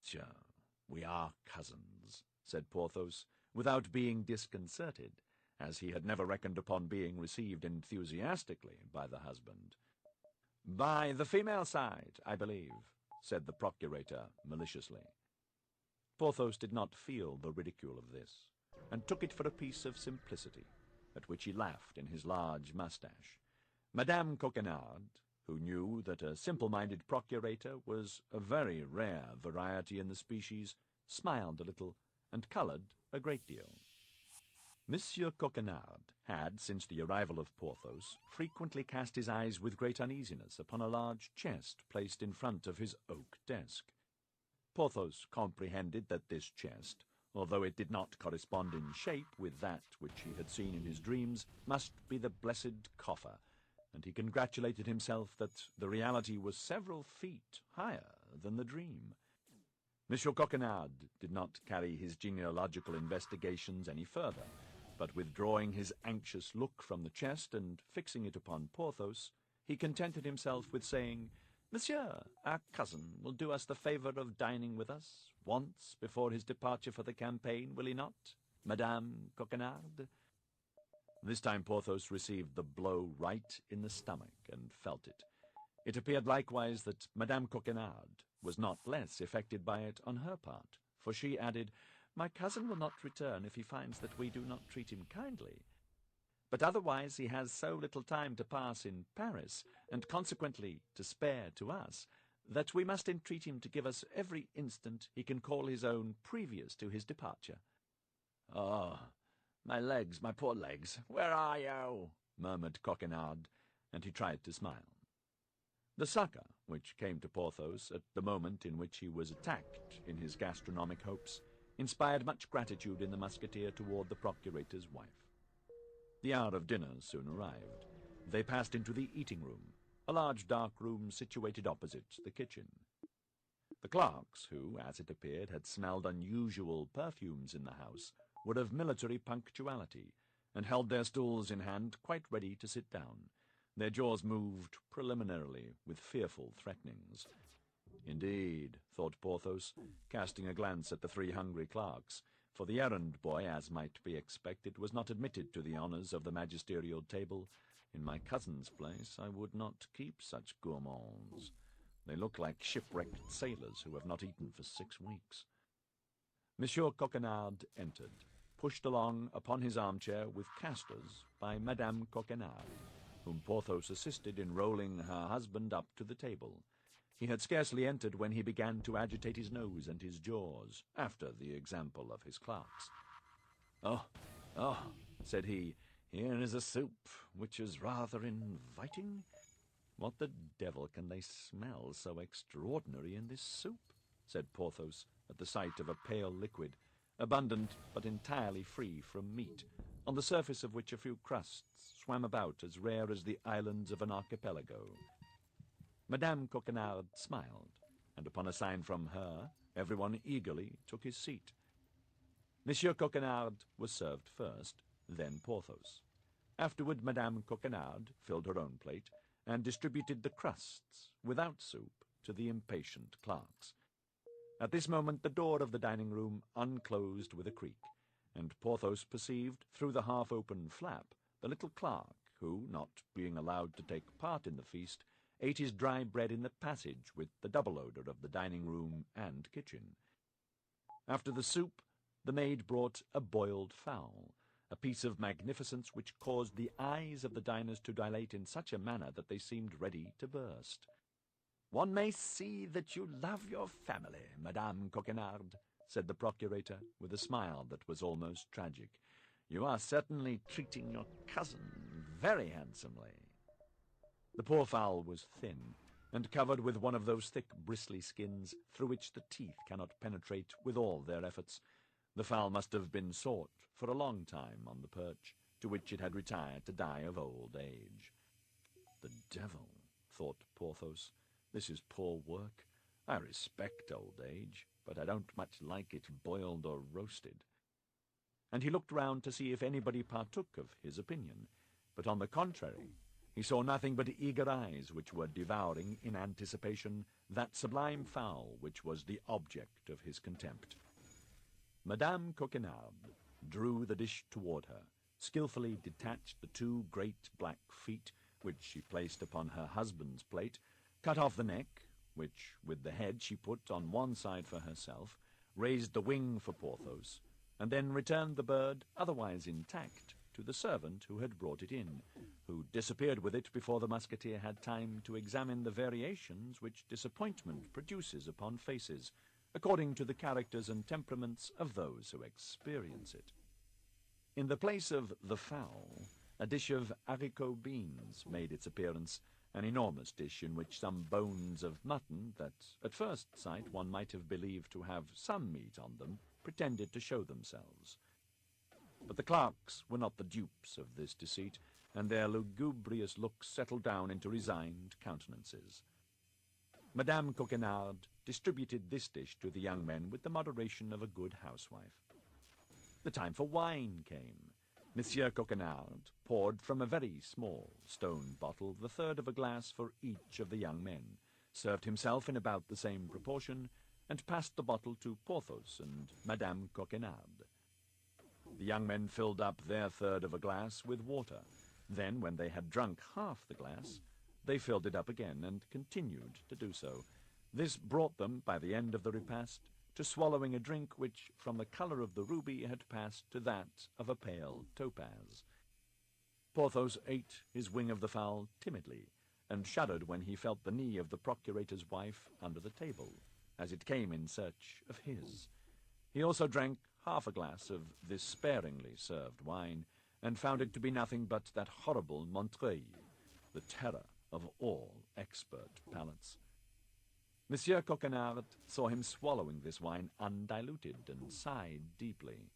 "Monsieur, we are cousins," said Porthos, without being disconcerted, as he had never reckoned upon being received enthusiastically by the husband. "By the female side, I believe," said the procurator maliciously. Porthos did not feel the ridicule of this, and took it for a piece of simplicity, at which he laughed in his large moustache. Madame Coquenard, who knew that a simple-minded procurator was a very rare variety in the species, smiled a little, and coloured a great deal. Monsieur Coquenard had, since the arrival of Porthos, frequently cast his eyes with great uneasiness upon a large chest placed in front of his oak desk. Porthos comprehended that this chest, although it did not correspond in shape with that which he had seen in his dreams, must be the blessed coffer, and he congratulated himself that the reality was several feet higher than the dream. Monsieur Coquenard did not carry his genealogical investigations any further, but withdrawing his anxious look from the chest and fixing it upon Porthos, he contented himself with saying, "Monsieur, our cousin, will do us the favour of dining with us once before his departure for the campaign, will he not, Madame Coquenard?" This time Porthos received the blow right in the stomach, and felt it. It appeared likewise that Madame Coquenard was not less affected by it on her part, for she added, "My cousin will not return if he finds that we do not treat him kindly. But otherwise he has so little time to pass in Paris, and consequently to spare to us, that we must entreat him to give us every instant he can call his own previous to his departure." "Oh, my legs, my poor legs, where are you?" murmured Coquenard, and he tried to smile. The succour which came to Porthos at the moment in which he was attacked in his gastronomic hopes inspired much gratitude in the Musketeer toward the procurator's wife. The hour of dinner soon arrived. They passed into the eating-room, a large dark room situated opposite the kitchen. The clerks, who, as it appeared, had smelled unusual perfumes in the house, were of military punctuality, and held their stools in hand quite ready to sit down. Their jaws moved preliminarily with fearful threatenings. "Indeed," thought Porthos, casting a glance at the three hungry clerks, for the errand-boy, as might be expected, was not admitted to the honours of the magisterial table. "In my cousin's place I would not keep such gourmands. They look like shipwrecked sailors who have not eaten for 6 weeks." Monsieur Coquenard entered, pushed along upon his armchair with castors by Madame Coquenard, whom Porthos assisted in rolling her husband up to the table. He had scarcely entered when he began to agitate his nose and his jaws, after the example of his clerks. Oh, said he, "here is a soup, which is rather inviting. What the devil can they smell so extraordinary in this soup?" said Porthos, at the sight of a pale liquid, abundant but entirely free from meat, on the surface of which a few crusts swam about as rare as the islands of an archipelago. Madame Coquenard smiled, and upon a sign from her, everyone eagerly took his seat. Monsieur Coquenard was served first, then Porthos. Afterward Madame Coquenard filled her own plate, and distributed the crusts, without soup, to the impatient clerks. At this moment the door of the dining-room unclosed with a creak, and Porthos perceived, through the half-open flap, the little clerk, who, not being allowed to take part in the feast, ate his dry bread in the passage with the double odour of the dining-room and kitchen. After the soup, the maid brought a boiled fowl, a piece of magnificence which caused the eyes of the diners to dilate in such a manner that they seemed ready to burst. "One may see that you love your family, Madame Coquenard," said the procurator, with a smile that was almost tragic. "You are certainly treating your cousin very handsomely." The poor fowl was thin, and covered with one of those thick bristly skins through which the teeth cannot penetrate with all their efforts. The fowl must have been sought for a long time on the perch, to which it had retired to die of old age. "The devil," thought Porthos, "this is poor work. I respect old age, but I don't much like it boiled or roasted." And he looked round to see if anybody partook of his opinion, but on the contrary, he saw nothing but eager eyes which were devouring in anticipation that sublime fowl which was the object of his contempt. Madame Coquenard drew the dish toward her, skilfully detached the 2 great black feet, which she placed upon her husband's plate, cut off the neck, which with the head she put on one side for herself, raised the wing for Porthos, and then returned the bird, otherwise intact, to the servant who had brought it in, who disappeared with it before the Musketeer had time to examine the variations which disappointment produces upon faces, according to the characters and temperaments of those who experience it. In the place of the fowl, a dish of haricot beans made its appearance, an enormous dish in which some bones of mutton that, at first sight, one might have believed to have some meat on them, pretended to show themselves. But the clerks were not the dupes of this deceit, and their lugubrious looks settled down into resigned countenances. Madame Coquenard distributed this dish to the young men with the moderation of a good housewife. The time for wine came. Monsieur Coquenard poured from a very small stone bottle the third of a glass for each of the young men, served himself in about the same proportion, and passed the bottle to Porthos and Madame Coquenard. The young men filled up their third of a glass with water. Then, when they had drunk half the glass, they filled it up again and continued to do so. This brought them, by the end of the repast, to swallowing a drink which, from the colour of the ruby, had passed to that of a pale topaz. Porthos ate his wing of the fowl timidly, and shuddered when he felt the knee of the procurator's wife under the table, as it came in search of his. He also drank half a glass of this sparingly served wine, and found it to be nothing but that horrible Montreuil, the terror of all expert palates. Monsieur Coquenard saw him swallowing this wine undiluted, and sighed deeply.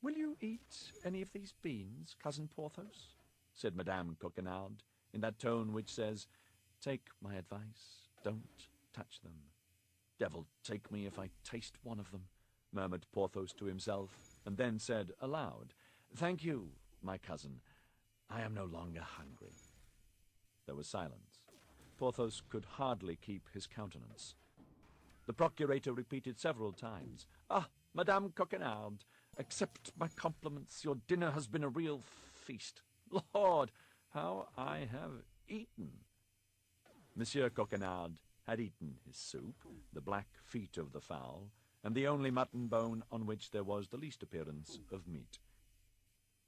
"Will you eat any of these beans, Cousin Porthos?" said Madame Coquenard, in that tone which says, "Take my advice, don't touch them." "Devil take me if I taste one of them," murmured Porthos to himself, and then said aloud, "Thank you, my cousin. I am no longer hungry." There was silence. Porthos could hardly keep his countenance. The procurator repeated several times, "Ah, Madame Coquenard, accept my compliments. Your dinner has been a real feast. Lord, how I have eaten!" Monsieur Coquenard had eaten his soup, the black feet of the fowl, and the only mutton bone on which there was the least appearance of meat.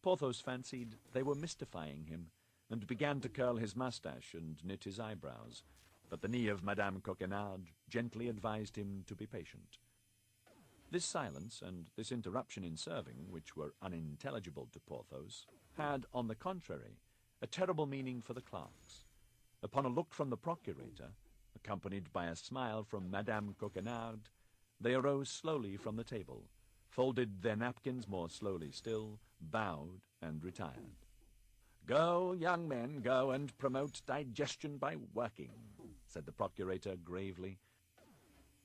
Porthos fancied they were mystifying him, and began to curl his moustache and knit his eyebrows, but the knee of Madame Coquenard gently advised him to be patient. This silence and this interruption in serving, which were unintelligible to Porthos, had, on the contrary, a terrible meaning for the clerks. Upon a look from the procurator, accompanied by a smile from Madame Coquenard, they arose slowly from the table, folded their napkins more slowly still, bowed, and retired. "Go, young men, go and promote digestion by working," said the procurator gravely.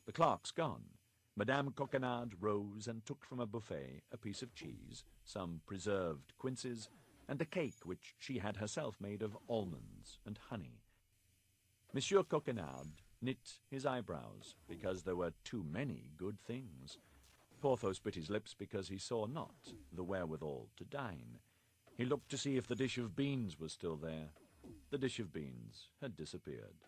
The clerks gone, Madame Coquenard rose and took from a buffet a piece of cheese, some preserved quinces, and a cake which she had herself made of almonds and honey. Monsieur Coquenard knit his eyebrows, because there were too many good things. Porthos bit his lips because he saw not the wherewithal to dine. He looked to see if the dish of beans was still there. The dish of beans had disappeared.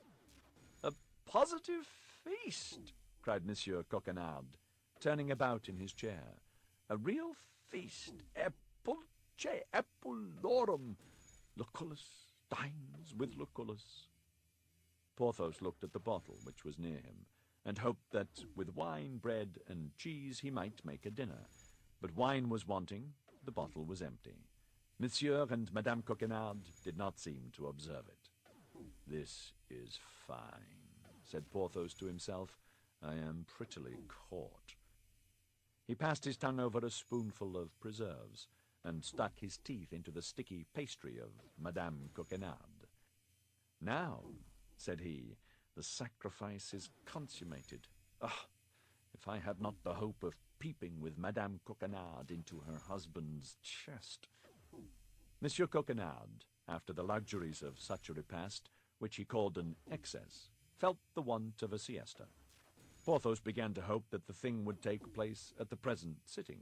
"A positive feast!" cried Monsieur Coquenard, turning about in his chair. "A real feast! Epulce epulorum! Lucullus dines with Lucullus." Porthos looked at the bottle which was near him, and hoped that with wine, bread, and cheese he might make a dinner. But wine was wanting, the bottle was empty. Monsieur and Madame Coquenard did not seem to observe it. "This is fine," said Porthos to himself. "I am prettily caught." He passed his tongue over a spoonful of preserves, and stuck his teeth into the sticky pastry of Madame Coquenard. "Now," said he, "the sacrifice is consummated. Ah, if I had not the hope of peeping with Madame Coquenard into her husband's chest." Monsieur Coquenard, after the luxuries of such a repast, which he called an excess, felt the want of a siesta. Porthos began to hope that the thing would take place at the present sitting,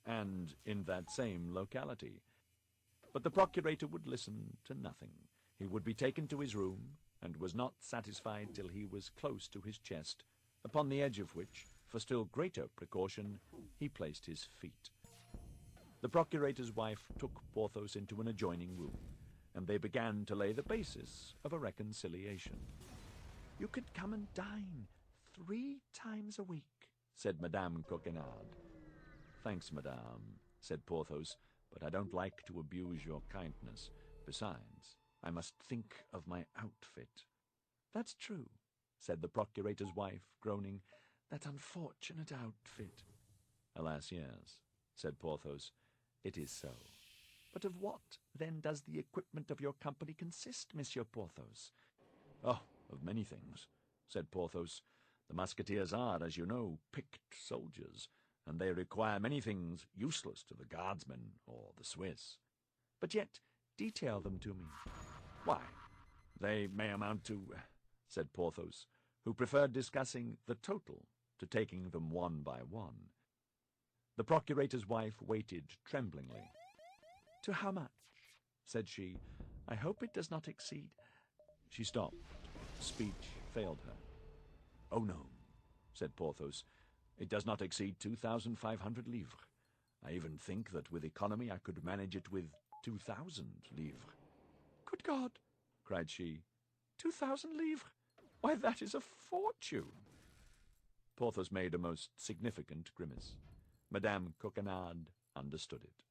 and in that same locality. But the procurator would listen to nothing. He would be taken to his room, and was not satisfied till he was close to his chest, upon the edge of which, for still greater precaution, he placed his feet. The procurator's wife took Porthos into an adjoining room, and they began to lay the basis of a reconciliation. "You could come and dine 3 times a week," said Madame Coquenard. "Thanks, madame," said Porthos, "but I don't like to abuse your kindness. Besides, I must think of my outfit." "That's true," said the procurator's wife, groaning. "That unfortunate outfit." "Alas, yes," said Porthos. "It is so." "But of what, then, does the equipment of your company consist, Monsieur Porthos?" "Oh, of many things," said Porthos. "The Musketeers are, as you know, picked soldiers, and they require many things useless to the Guardsmen or the Swiss." "But yet, detail them to me." "Why, they may amount to," said Porthos, who preferred discussing the total to taking them one by one. The procurator's wife waited tremblingly. "To how much?" said she. "I hope it does not exceed—" She stopped. Speech failed her. "Oh, no," said Porthos. "It does not exceed 2,500 livres. I even think that with economy I could manage it with 2,000 livres." "Good God!" cried she. 2,000 livres? Why, that is a fortune!" Porthos made a most significant grimace. Madame Coquenard understood it.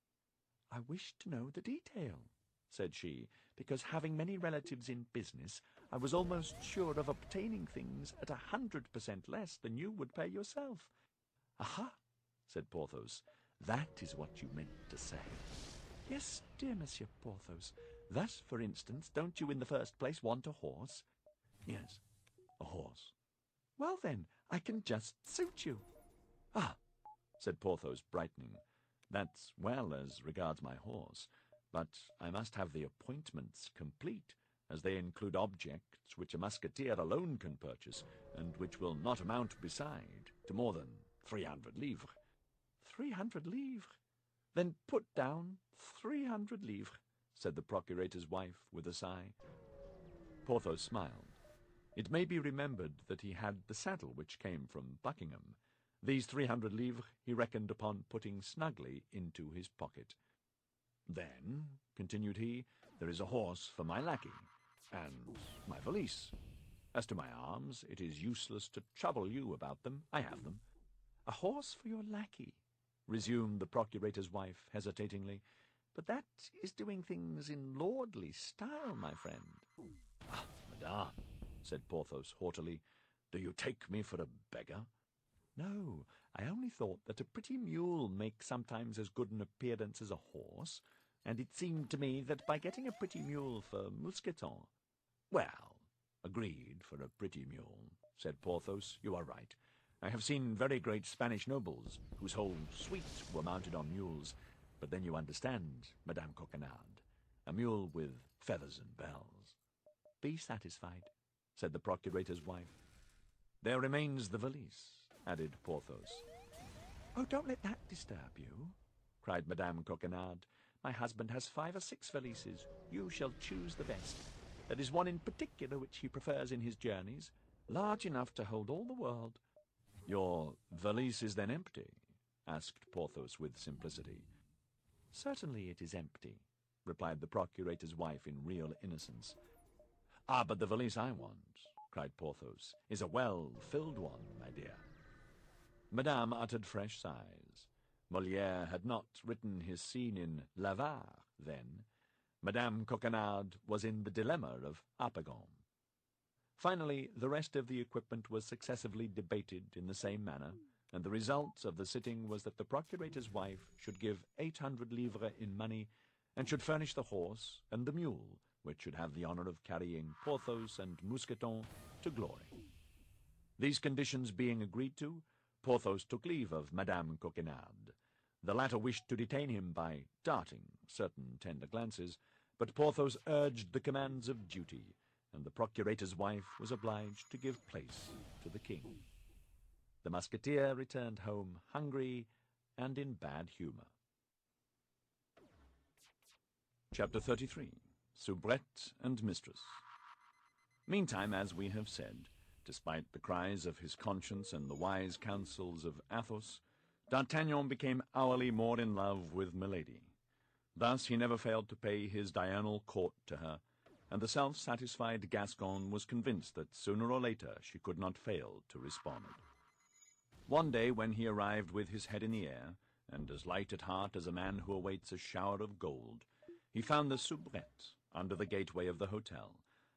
"I wish to know the detail," said she, "because having many relatives in business, I was almost sure of obtaining things at 100% less than you would pay yourself." "Aha!" said Porthos. "That is what you meant to say." "Yes, dear Monsieur Porthos. Thus, for instance, don't you in the first place want a horse?" "Yes, a horse." "Well, then, I can just suit you." "Ah," said Porthos, brightening. "That's well as regards my horse, but I must have the appointments complete, as they include objects which a musketeer alone can purchase, and which will not amount, beside, to more than 300 livres. 300 livres? Then put down 300 livres, said the procurator's wife with a sigh. Porthos smiled. It may be remembered that he had the saddle which came from Buckingham. These 300 livres he reckoned upon putting snugly into his pocket. "Then," continued he, "there is a horse for my lackey, and my valise. As to my arms, it is useless to trouble you about them. I have them." "A horse for your lackey," resumed the procurator's wife hesitatingly. "But that is doing things in lordly style, my friend." "Ah, madame," said Porthos haughtily, "do you take me for a beggar?" "No, I only thought that a pretty mule makes sometimes as good an appearance as a horse, and it seemed to me that by getting a pretty mule for Mousqueton—" "Well, agreed for a pretty mule," said Porthos. "You are right. I have seen very great Spanish nobles whose whole suite were mounted on mules, but then you understand, Madame Coquenard, a mule with feathers and bells." "Be satisfied," said the procurator's wife. "There remains the valise," added Porthos. "Oh, don't let that disturb you," cried Madame Coquenard. "My husband has 5 or 6 valises. You shall choose the best. There is one in particular which he prefers in his journeys, large enough to hold all the world." "Your valise is then empty?" asked Porthos with simplicity. "Certainly it is empty," replied the procurator's wife in real innocence. "Ah, but the valise I want," cried Porthos, "is a well-filled one, my dear." Madame uttered fresh sighs. Molière had not written his scene in L'Avare then. Madame Coquenard was in the dilemma of Harpagon. Finally, the rest of the equipment was successively debated in the same manner, and the result of the sitting was that the procurator's wife should give 800 livres in money, and should furnish the horse and the mule, which should have the honor of carrying Porthos and Mousqueton to glory. These conditions being agreed to, Porthos took leave of Madame Coquenard. The latter wished to detain him by darting certain tender glances, but Porthos urged the commands of duty, and the procurator's wife was obliged to give place to the king. The musketeer returned home hungry and in bad humor. Chapter 33. Soubrette and Mistress. Meantime, as we have said, despite the cries of his conscience and the wise counsels of Athos, D'Artagnan became hourly more in love with Milady. Thus he never failed to pay his diurnal court to her, and the self-satisfied Gascon was convinced that sooner or later she could not fail to respond. One day, when he arrived with his head in the air, and as light at heart as a man who awaits a shower of gold, he found the soubrette under the gateway of the hotel.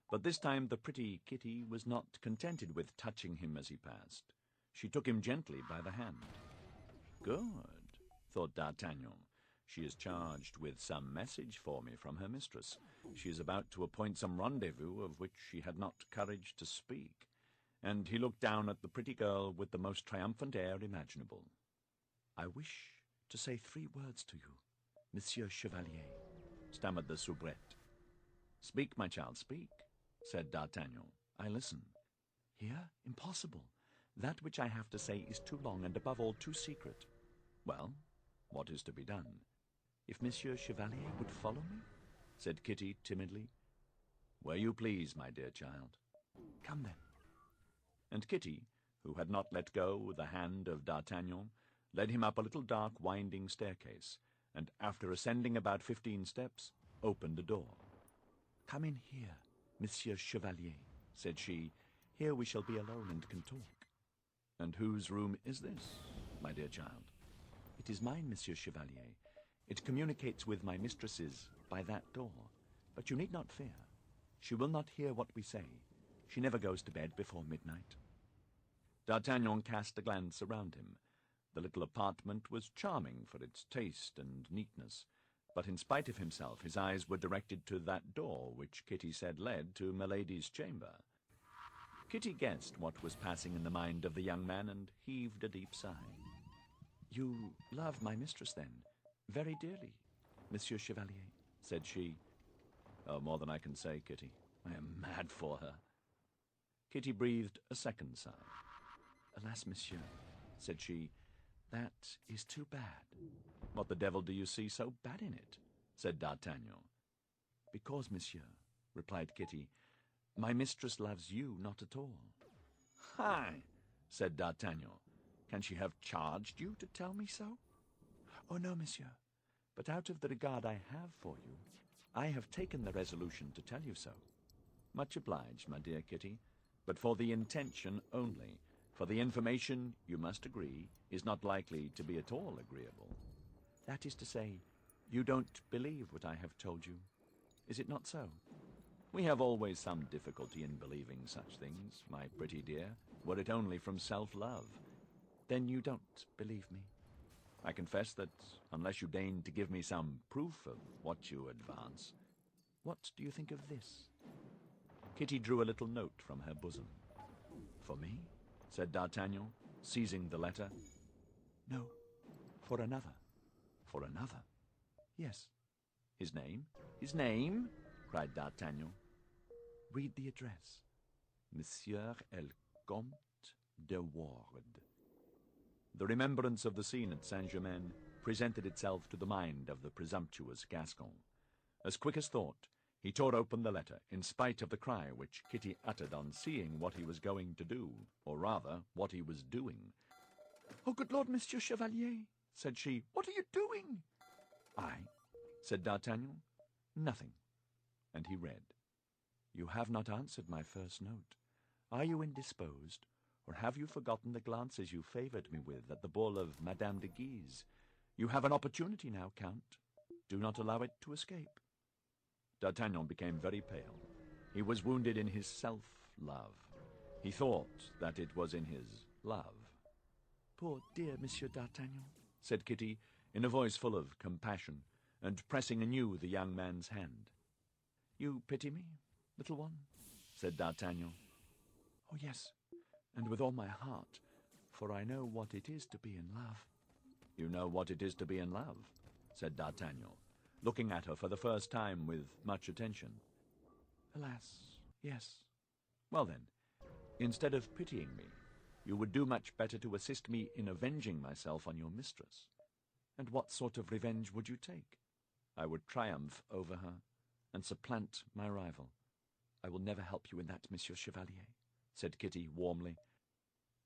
But this time the pretty Kitty was not contented with touching him as he passed. She took him gently by the hand. "Good," thought D'Artagnan. "She is charged with some message for me from her mistress. She is about to appoint some rendezvous of which she had not courage to speak." And he looked down at the pretty girl with the most triumphant air imaginable. "I wish to say 3 words to you, Monsieur Chevalier," stammered the soubrette. "Speak, my child, speak," said D'Artagnan. "I listen." "Here? Impossible. That which I have to say is too long and above all too secret." "Well, what is to be done?" "If Monsieur Chevalier would follow me?" said Kitty timidly. "Where you please, my dear child." "Come then." And Kitty, who had not let go the hand of D'Artagnan, led him up a little dark winding staircase, and after ascending about 15 steps, opened a door. "Come in here, Monsieur Chevalier," said she. "Here we shall be alone and can talk." "And whose room is this, my dear child?" "It is mine, Monsieur Chevalier. It communicates with my mistress's by that door. But you need not fear. She will not hear what we say. She never goes to bed before midnight." D'Artagnan cast a glance around him. The little apartment was charming for its taste and neatness, but in spite of himself his eyes were directed to that door which Kitty said led to Milady's chamber. Kitty guessed what was passing in the mind of the young man and heaved a deep sigh. "You love my mistress, then, very dearly, Monsieur Chevalier?" said she. "Oh, more than I can say, Kitty. I am mad for her." Kitty breathed a second sigh. "Alas, monsieur," said she, "that is too bad." "What the devil do you see so bad in it?" said D'Artagnan. "Because, monsieur," replied Kitty, "my mistress loves you not at all." "Hi!" said D'Artagnan. "Can she have charged you to tell me so?" "Oh, no, monsieur. But out of the regard I have for you, I have taken the resolution to tell you so." "Much obliged, my dear Kitty, but for the intention only. For the information, you must agree, is not likely to be at all agreeable." "That is to say, you don't believe what I have told you. Is it not so?" "We have always some difficulty in believing such things, my pretty dear, were it only from self-love." "Then you don't believe me?" "I confess that, unless you deign to give me some proof of what you advance—" "What do you think of this?" Kitty drew a little note from her bosom. "For me?" said D'Artagnan, seizing the letter. "No, for another." "For another?" "Yes." "His name?" "His name?" cried D'Artagnan. "Read the address. Monsieur el Comte de Ward." The remembrance of the scene at Saint-Germain presented itself to the mind of the presumptuous Gascon. As quick as thought, he tore open the letter, in spite of the cry which Kitty uttered on seeing what he was going to do, or rather, what he was doing. "Oh, good Lord, Monsieur Chevalier," said she, "what are you doing?" "I," said D'Artagnan, "nothing." And he read, "You have not answered my first note. Are you indisposed, or have you forgotten the glances you favored me with at the ball of Madame de Guise? You have an opportunity now, Count. Do not allow it to escape." D'Artagnan became very pale. He was wounded in his self-love. He thought that it was in his love. "Poor dear Monsieur D'Artagnan," said Kitty, in a voice full of compassion, and pressing anew the young man's hand. "You pity me, little one?" said D'Artagnan. "Oh, yes, and with all my heart, for I know what it is to be in love." "You know what it is to be in love?" said D'Artagnan, looking at her for the first time with much attention. "Alas, yes. Well then, instead of pitying me, you would do much better to assist me in avenging myself on your mistress. And what sort of revenge would you take? I would triumph over her, and supplant my rival. I will never help you in that, Monsieur Chevalier, said Kitty warmly.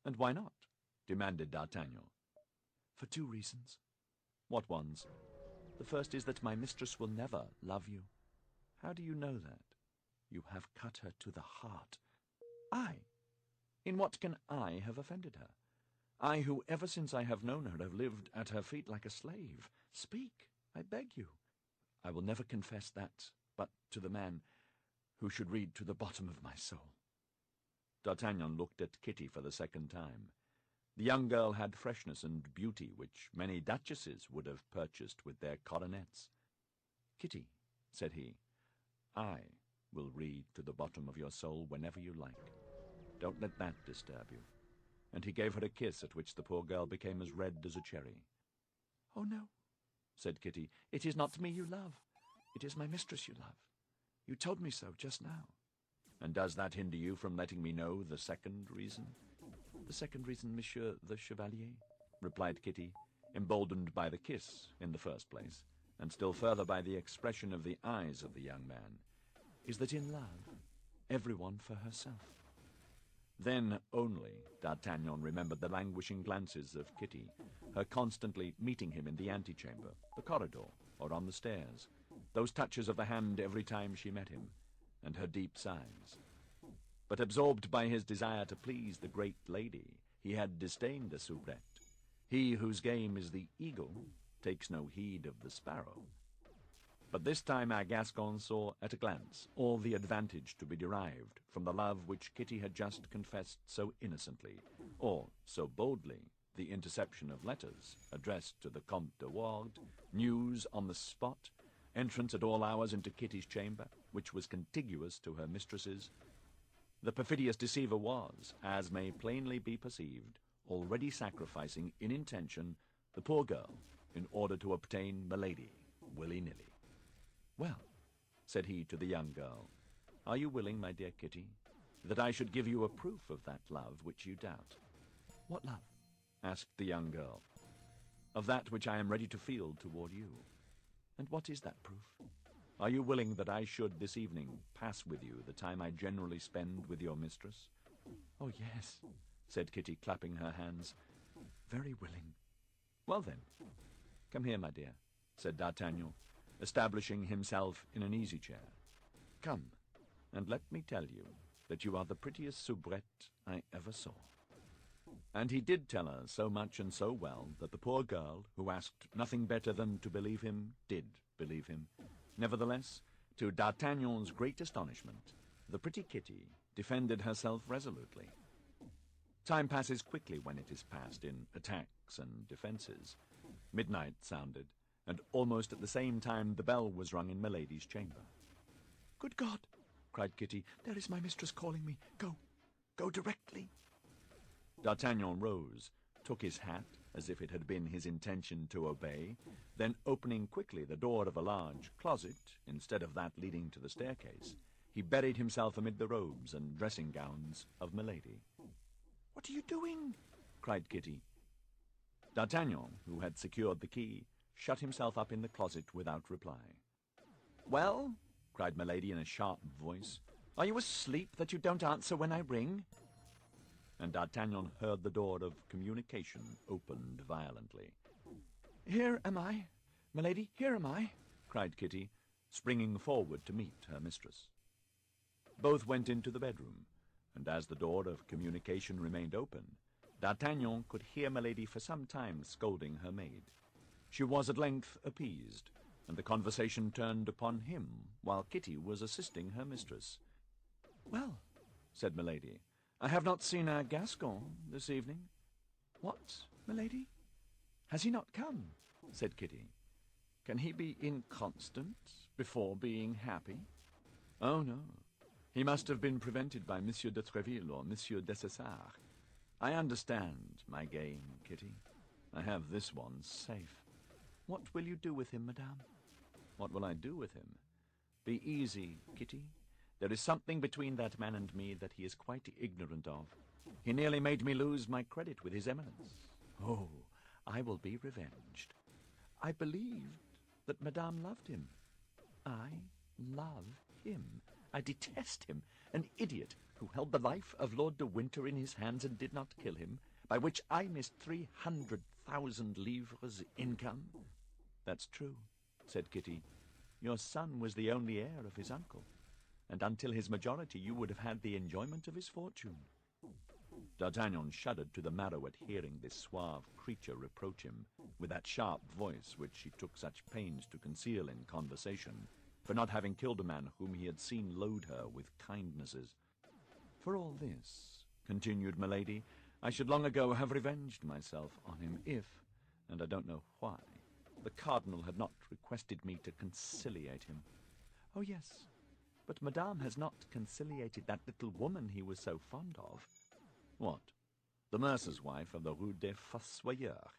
And why not? Demanded D'Artagnan. For 2 reasons. What ones? The first is that my mistress will never love you. How do you know that? You have cut her to the heart. I? In what can I have offended her? I who, ever since I have known her, have lived at her feet like a slave. Speak, I beg you. I will never confess that, but to the man who should read to the bottom of my soul. D'Artagnan looked at Kitty for the 2nd time. The young girl had freshness and beauty which many duchesses would have purchased with their coronets. Kitty, said he, I will read to the bottom of your soul whenever you like. Don't let that disturb you. And he gave her a kiss at which the poor girl became as red as a cherry. Oh, no, said Kitty, it is not me you love. It is my mistress you love. You told me so just now. And does that hinder you from letting me know the 2nd reason? The 2nd reason, Monsieur the Chevalier, replied Kitty, emboldened by the kiss in the first place, and still further by the expression of the eyes of the young man, is that in love, everyone for herself. Then only D'Artagnan remembered the languishing glances of Kitty, her constantly meeting him in the antechamber, the corridor, or on the stairs, those touches of the hand every time she met him, and her deep sighs. But absorbed by his desire to please the great lady, he had disdained the soubrette. He whose game is the eagle takes no heed of the sparrow. But this time our Gascon saw at a glance all the advantage to be derived from the love which Kitty had just confessed so innocently, or so boldly, the interception of letters addressed to the Comte de Wardes, news on the spot, entrance at all hours into Kitty's chamber, which was contiguous to her mistress's. The perfidious deceiver was, as may plainly be perceived, already sacrificing in intention the poor girl in order to obtain Milady willy-nilly. Well, said he to the young girl, are you willing, my dear Kitty, that I should give you a proof of that love which you doubt? What love? Asked the young girl. Of that which I am ready to feel toward you. And what is that proof? Are you willing that I should this evening pass with you the time I generally spend with your mistress? Oh, yes, said Kitty, clapping her hands. Very willing. Well, then, come here, my dear, said D'Artagnan, establishing himself in an easy chair. Come, and let me tell you that you are the prettiest soubrette I ever saw. And he did tell her so much and so well that the poor girl, who asked nothing better than to believe him, did believe him. Nevertheless, to D'Artagnan's great astonishment, the pretty Kitty defended herself resolutely. Time passes quickly when it is passed in attacks and defenses. Midnight sounded, and almost at the same time the bell was rung in Milady's chamber. Good God, cried Kitty, there is my mistress calling me. Go directly. D'Artagnan rose, took his hat, as if it had been his intention to obey, then opening quickly the door of a large closet, instead of that leading to the staircase, he buried himself amid the robes and dressing gowns of Milady. What are you doing? Cried Kitty. D'Artagnan, who had secured the key, shut himself up in the closet without reply. Well, cried Milady in a sharp voice, are you asleep that you don't answer when I ring? And D'Artagnan heard the door of communication opened violently. Here am I, Milady, here am I, cried Kitty, springing forward to meet her mistress. Both went into the bedroom, and as the door of communication remained open, D'Artagnan could hear Milady for some time scolding her maid. She was at length appeased, and the conversation turned upon him, while Kitty was assisting her mistress. Well, said Milady, I have not seen our Gascon this evening. What, Milady? Has he not come? Said Kitty. Can he be inconstant before being happy? Oh, no. He must have been prevented by Monsieur de Tréville or Monsieur Dessessart. I understand my game, Kitty. I have this one safe. What will you do with him, madame? What will I do with him? Be easy, Kitty. There is something between that man and me that he is quite ignorant of. He nearly made me lose my credit with his eminence. Oh, I will be revenged. I believed that Madame loved him. I love him. I detest him, an idiot who held the life of Lord de Winter in his hands and did not kill him, by which I missed 300,000 livres income. That's true, said Kitty. Your son was the only heir of his uncle, and until his majority you would have had the enjoyment of his fortune. D'Artagnan shuddered to the marrow at hearing this suave creature reproach him, with that sharp voice which she took such pains to conceal in conversation, for not having killed a man whom he had seen load her with kindnesses. For all this, continued Milady, I should long ago have revenged myself on him if, and I don't know why, the cardinal had not requested me to conciliate him. Oh, yes, but Madame has not conciliated that little woman he was so fond of. What? The mercer's wife of the Rue des Fossoyeurs.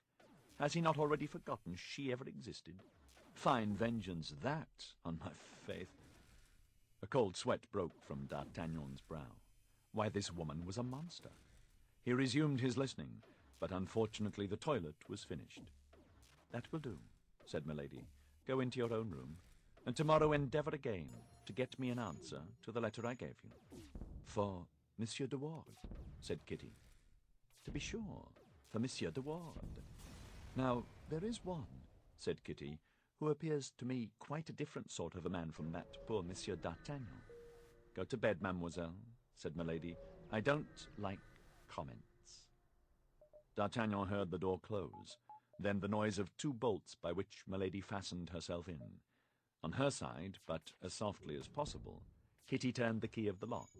Has he not already forgotten she ever existed? Fine vengeance, that, on my faith. A cold sweat broke from D'Artagnan's brow. Why, this woman was a monster. He resumed his listening, but unfortunately the toilet was finished. That will do, said Milady. Go into your own room, and tomorrow endeavour again to get me an answer to the letter I gave you. For Monsieur de Ward, said Kitty. To be sure, for Monsieur de Ward. Now, there is one, said Kitty, who appears to me quite a different sort of a man from that poor Monsieur d'Artagnan. Go to bed, mademoiselle, said Milady. I don't like comments. D'Artagnan heard the door close, then the noise of 2 bolts by which Milady fastened herself in. On her side, but as softly as possible, Kitty turned the key of the lock,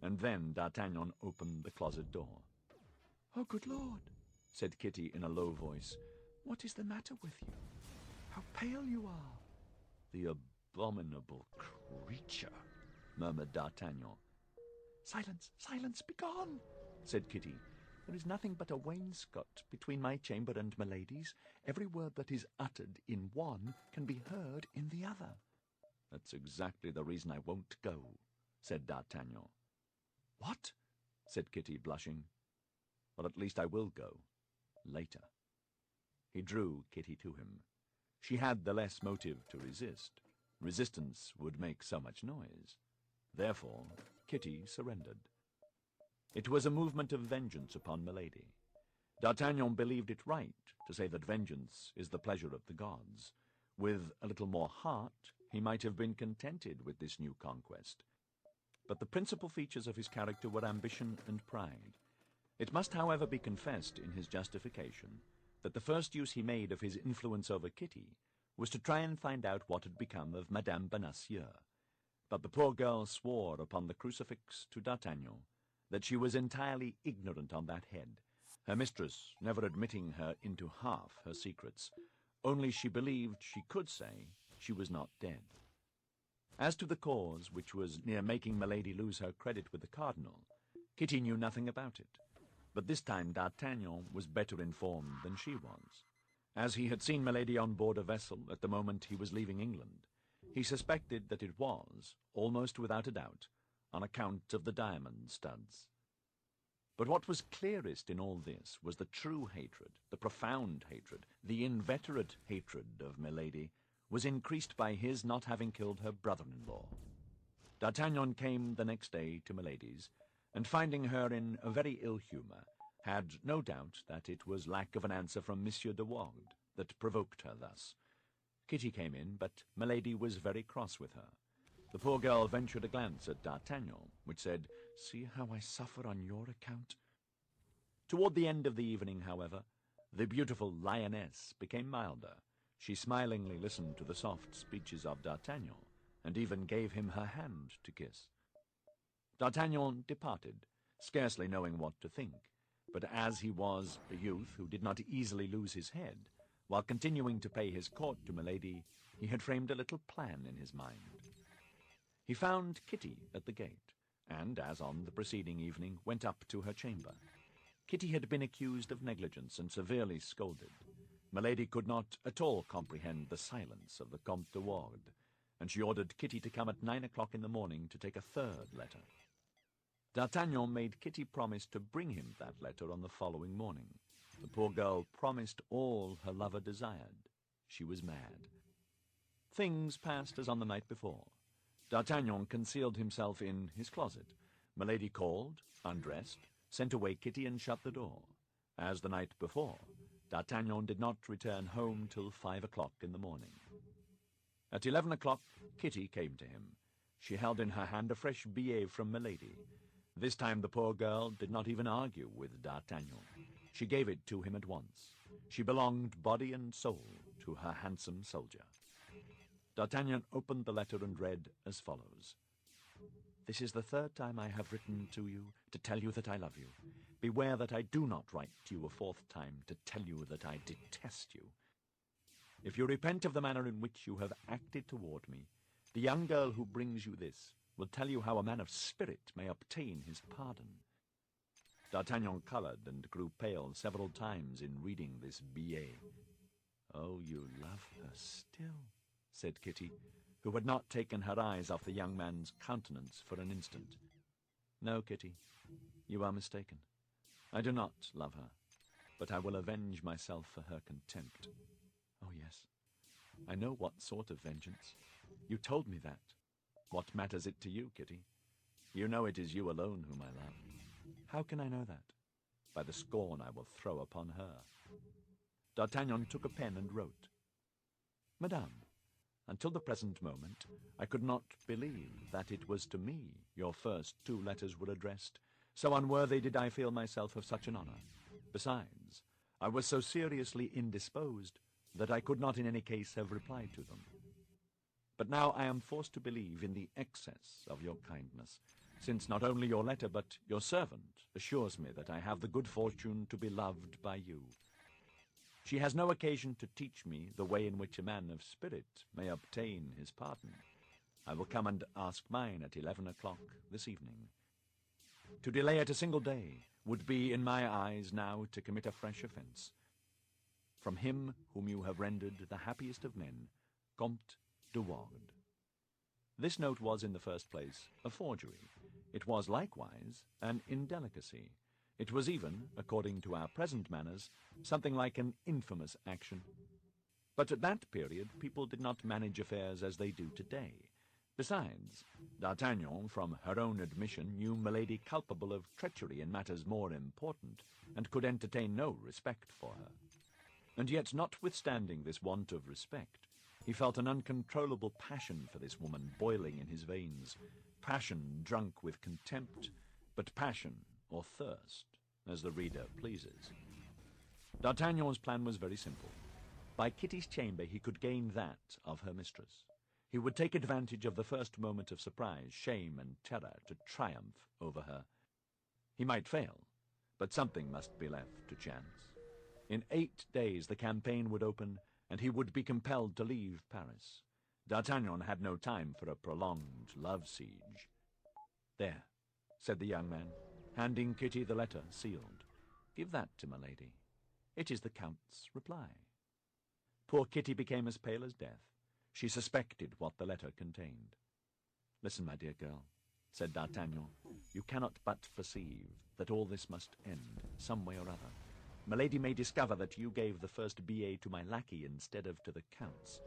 and then D'Artagnan opened the closet door. "Oh, good Lord," said Kitty in a low voice, "what is the matter with you? How pale you are!" "The abominable creature," murmured D'Artagnan. "Silence, silence, begone!" said Kitty. "There is nothing but a wainscot between my chamber and Milady's. Every word that is uttered in one can be heard in the other." "That's exactly the reason I won't go," said D'Artagnan. "What?" said Kitty, blushing. "Well, at least I will go. Later." He drew Kitty to him. She had the less motive to resist. Resistance would make so much noise. Therefore, Kitty surrendered. It was a movement of vengeance upon Milady. D'Artagnan believed it right to say that vengeance is the pleasure of the gods. With a little more heart, he might have been contented with this new conquest. But the principal features of his character were ambition and pride. It must, however, be confessed in his justification that the first use he made of his influence over Kitty was to try and find out what had become of Madame Bonacieux. But the poor girl swore upon the crucifix to D'Artagnan that she was entirely ignorant on that head, her mistress never admitting her into half her secrets, only she believed she could say she was not dead. As to the cause which was near making Milady lose her credit with the cardinal, Kitty knew nothing about it, but this time D'Artagnan was better informed than she was. As he had seen Milady on board a vessel at the moment he was leaving England, he suspected that it was, almost without a doubt, on account of the diamond studs. But what was clearest in all this was the true hatred, the profound hatred, the inveterate hatred of Milady, was increased by his not having killed her brother-in-law. D'Artagnan came the next day to Milady's, and finding her in a very ill humour, had no doubt that it was lack of an answer from Monsieur de Ward that provoked her thus. Kitty came in, but Milady was very cross with her. The poor girl ventured a glance at D'Artagnan, which said, "See how I suffer on your account." Toward the end of the evening, however, the beautiful lioness became milder. She smilingly listened to the soft speeches of D'Artagnan, and even gave him her hand to kiss. D'Artagnan departed, scarcely knowing what to think, but as he was a youth who did not easily lose his head, while continuing to pay his court to Milady, he had framed a little plan in his mind. He found Kitty at the gate, and, as on the preceding evening, went up to her chamber. Kitty had been accused of negligence and severely scolded. Milady could not at all comprehend the silence of the Comte de Ward, and she ordered Kitty to come at 9 o'clock in the morning to take a third letter. D'Artagnan made Kitty promise to bring him that letter on the following morning. The poor girl promised all her lover desired. She was mad. Things passed as on the night before. D'Artagnan concealed himself in his closet. Milady called, undressed, sent away Kitty, and shut the door. As the night before, D'Artagnan did not return home till 5 o'clock in the morning. At 11 o'clock, Kitty came to him. She held in her hand a fresh billet from Milady. This time the poor girl did not even argue with D'Artagnan. She gave it to him at once. She belonged body and soul to her handsome soldier. D'Artagnan opened the letter and read as follows. "This is the third time I have written to you to tell you that I love you. Beware that I do not write to you a fourth time to tell you that I detest you. If you repent of the manner in which you have acted toward me, the young girl who brings you this will tell you how a man of spirit may obtain his pardon." D'Artagnan colored and grew pale several times in reading this billet. "Oh, you love her still," said Kitty, who had not taken her eyes off the young man's countenance for an instant. "No, Kitty, you are mistaken. I do not love her, but I will avenge myself for her contempt. Oh, yes, I know what sort of vengeance. You told me that. What matters it to you, Kitty? You know it is you alone whom I love. How can I know that? By the scorn I will throw upon her." D'Artagnan took a pen and wrote, "Madame, until the present moment, I could not believe that it was to me your first two letters were addressed. So unworthy did I feel myself of such an honor. Besides, I was so seriously indisposed that I could not in any case have replied to them. But now I am forced to believe in the excess of your kindness, since not only your letter but your servant assures me that I have the good fortune to be loved by you. She has no occasion to teach me the way in which a man of spirit may obtain his pardon. I will come and ask mine at 11 o'clock this evening. To delay it a single day would be, in my eyes, now to commit a fresh offense. From him whom you have rendered the happiest of men, Comte de Wardes." This note was, in the first place, a forgery. It was likewise an indelicacy. It was even, according to our present manners, something like an infamous action. But at that period people did not manage affairs as they do today. Besides, D'Artagnan, from her own admission, knew Milady culpable of treachery in matters more important, and could entertain no respect for her. And yet, notwithstanding this want of respect, he felt an uncontrollable passion for this woman boiling in his veins, passion drunk with contempt, but passion or thirst, as the reader pleases. D'Artagnan's plan was very simple. By Kitty's chamber he could gain that of her mistress. He would take advantage of the first moment of surprise, shame, and terror to triumph over her. He might fail, but something must be left to chance. In 8 days the campaign would open, and he would be compelled to leave Paris. D'Artagnan had no time for a prolonged love siege. "There," said the young man, handing Kitty the letter sealed. "Give that to Milady. It is the Count's reply." Poor Kitty became as pale as death. She suspected what the letter contained. "Listen, my dear girl," said D'Artagnan. "You cannot but perceive that all this must end, some way or other. Milady may discover that you gave the first billet to my lackey instead of to the Count's,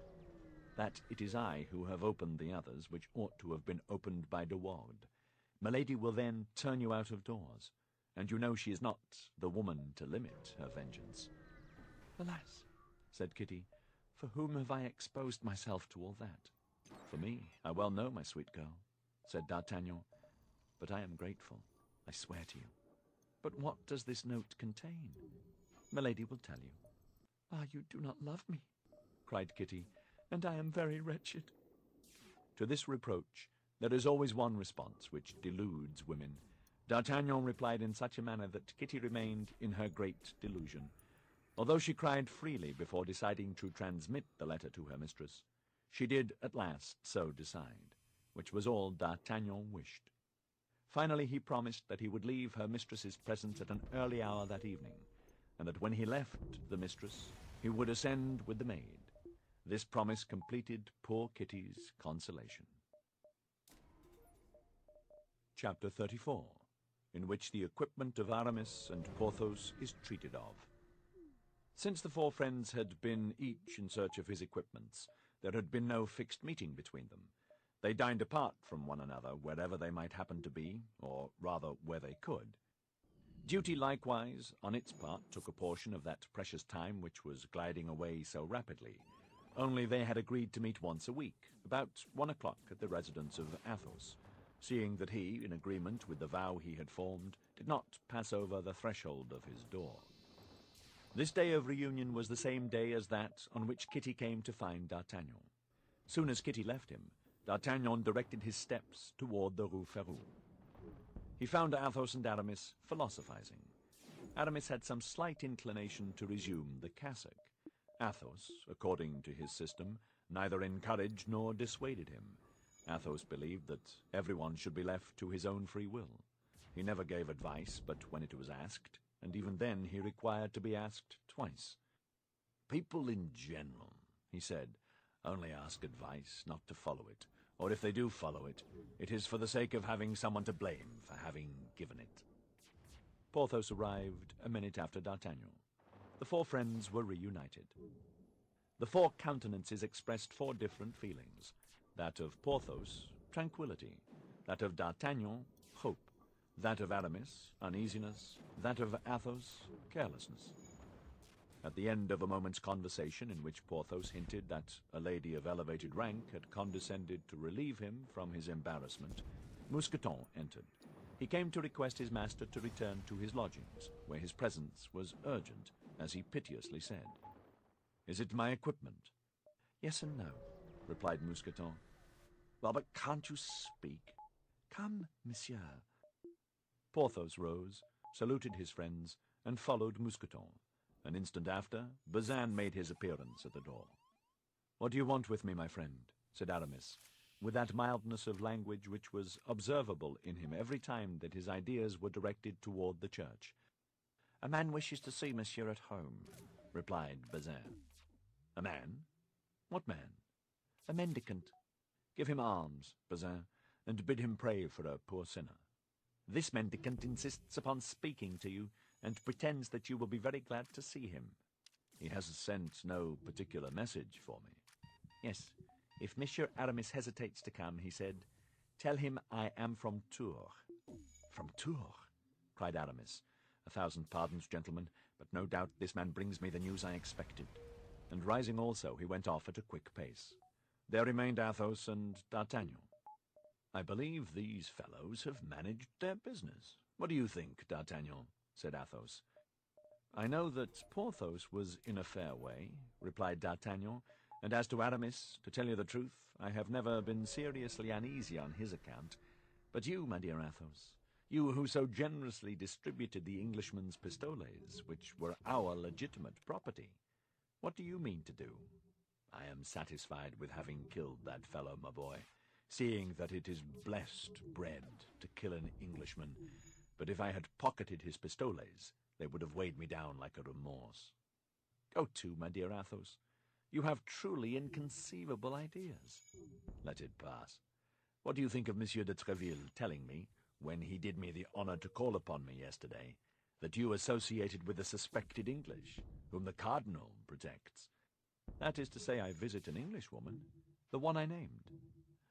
that it is I who have opened the others, which ought to have been opened by de Wardes. Milady will then turn you out of doors, and you know she is not the woman to limit her vengeance." "Alas," said Kitty, "for whom have I exposed myself to all that?" "For me, I well know, my sweet girl," said D'Artagnan. "But I am grateful, I swear to you." "But what does this note contain?" "Milady will tell you." "Ah, you do not love me," cried Kitty, "and I am very wretched." To this reproach there is always one response which deludes women. D'Artagnan replied in such a manner that Kitty remained in her great delusion. Although she cried freely before deciding to transmit the letter to her mistress, she did at last so decide, which was all D'Artagnan wished. Finally he promised that he would leave her mistress's presence at an early hour that evening, and that when he left the mistress he would ascend with the maid. This promise completed poor Kitty's consolation. Chapter 34, in which the equipment of Aramis and Porthos is treated of. Since the four friends had been each in search of his equipments, there had been no fixed meeting between them. They dined apart from one another wherever they might happen to be, or rather where they could. Duty likewise, on its part, took a portion of that precious time which was gliding away so rapidly. Only they had agreed to meet once a week, about 1 o'clock at the residence of Athos, seeing that he, in agreement with the vow he had formed, did not pass over the threshold of his door. This day of reunion was the same day as that on which Kitty came to find D'Artagnan. Soon as Kitty left him, D'Artagnan directed his steps toward the Rue Ferou. He found Athos and Aramis philosophizing. Aramis had some slight inclination to resume the cassock. Athos, according to his system, neither encouraged nor dissuaded him. Athos believed that everyone should be left to his own free will. He never gave advice but when it was asked, and even then he required to be asked twice. "People in general," he said, "only ask advice, not to follow it, or if they do follow it, it is for the sake of having someone to blame for having given it." Porthos arrived a minute after D'Artagnan. The four friends were reunited. The four countenances expressed four different feelings. That of Porthos, tranquility; that of D'Artagnan, hope; that of Aramis, uneasiness; that of Athos, carelessness. At the end of a moment's conversation, in which Porthos hinted that a lady of elevated rank had condescended to relieve him from his embarrassment, Mousqueton entered. He came to request his master to return to his lodgings, where his presence was urgent, as he piteously said. "Is it my equipment?" "Yes and no," replied Mousqueton. "Well, but can't you speak? Come, monsieur." Porthos rose, saluted his friends, and followed Mousqueton. An instant after, Bazin made his appearance at the door. "What do you want with me, my friend?" said Aramis, with that mildness of language which was observable in him every time that his ideas were directed toward the church. "A man wishes to see monsieur at home," replied Bazin. "A man? What man?" "A mendicant." "Give him alms, Bazin, and bid him pray for a poor sinner." "This mendicant insists upon speaking to you, and pretends that you will be very glad to see him." "He has sent no particular message for me." "Yes. If Monsieur Aramis hesitates to come," he said, "tell him I am from Tours." "From Tours?" cried Aramis. "A thousand pardons, gentlemen, but no doubt this man brings me the news I expected." And rising also, he went off at a quick pace. There remained Athos and D'Artagnan. "I believe these fellows have managed their business. What do you think, D'Artagnan?" said Athos. "I know that Porthos was in a fair way," replied D'Artagnan, "and as to Aramis, to tell you the truth, I have never been seriously uneasy on his account. But you, my dear Athos, you who so generously distributed the Englishman's pistoles, which were our legitimate property, what do you mean to do?" "I am satisfied with having killed that fellow, my boy, seeing that it is blessed bread to kill an Englishman. But if I had pocketed his pistoles, they would have weighed me down like a remorse." "Go to, my dear Athos. You have truly inconceivable ideas." "Let it pass. What do you think of Monsieur de Tréville telling me, when he did me the honor to call upon me yesterday, that you associated with the suspected English, whom the cardinal protects?" "That is to say, I visit an Englishwoman, the one I named."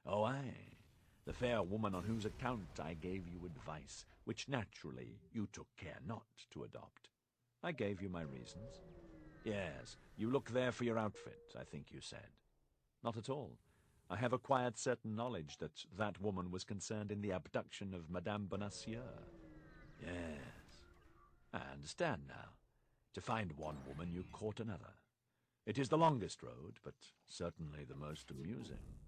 "Oh, aye, the fair woman on whose account I gave you advice, which naturally you took care not to adopt." "I gave you my reasons." "Yes, you look there for your outfit, I think you said." "Not at all. I have acquired certain knowledge that that woman was concerned in the abduction of Madame Bonacieux." "Yes, I understand now. To find one woman, you court another. It is the longest road, but certainly the most amusing."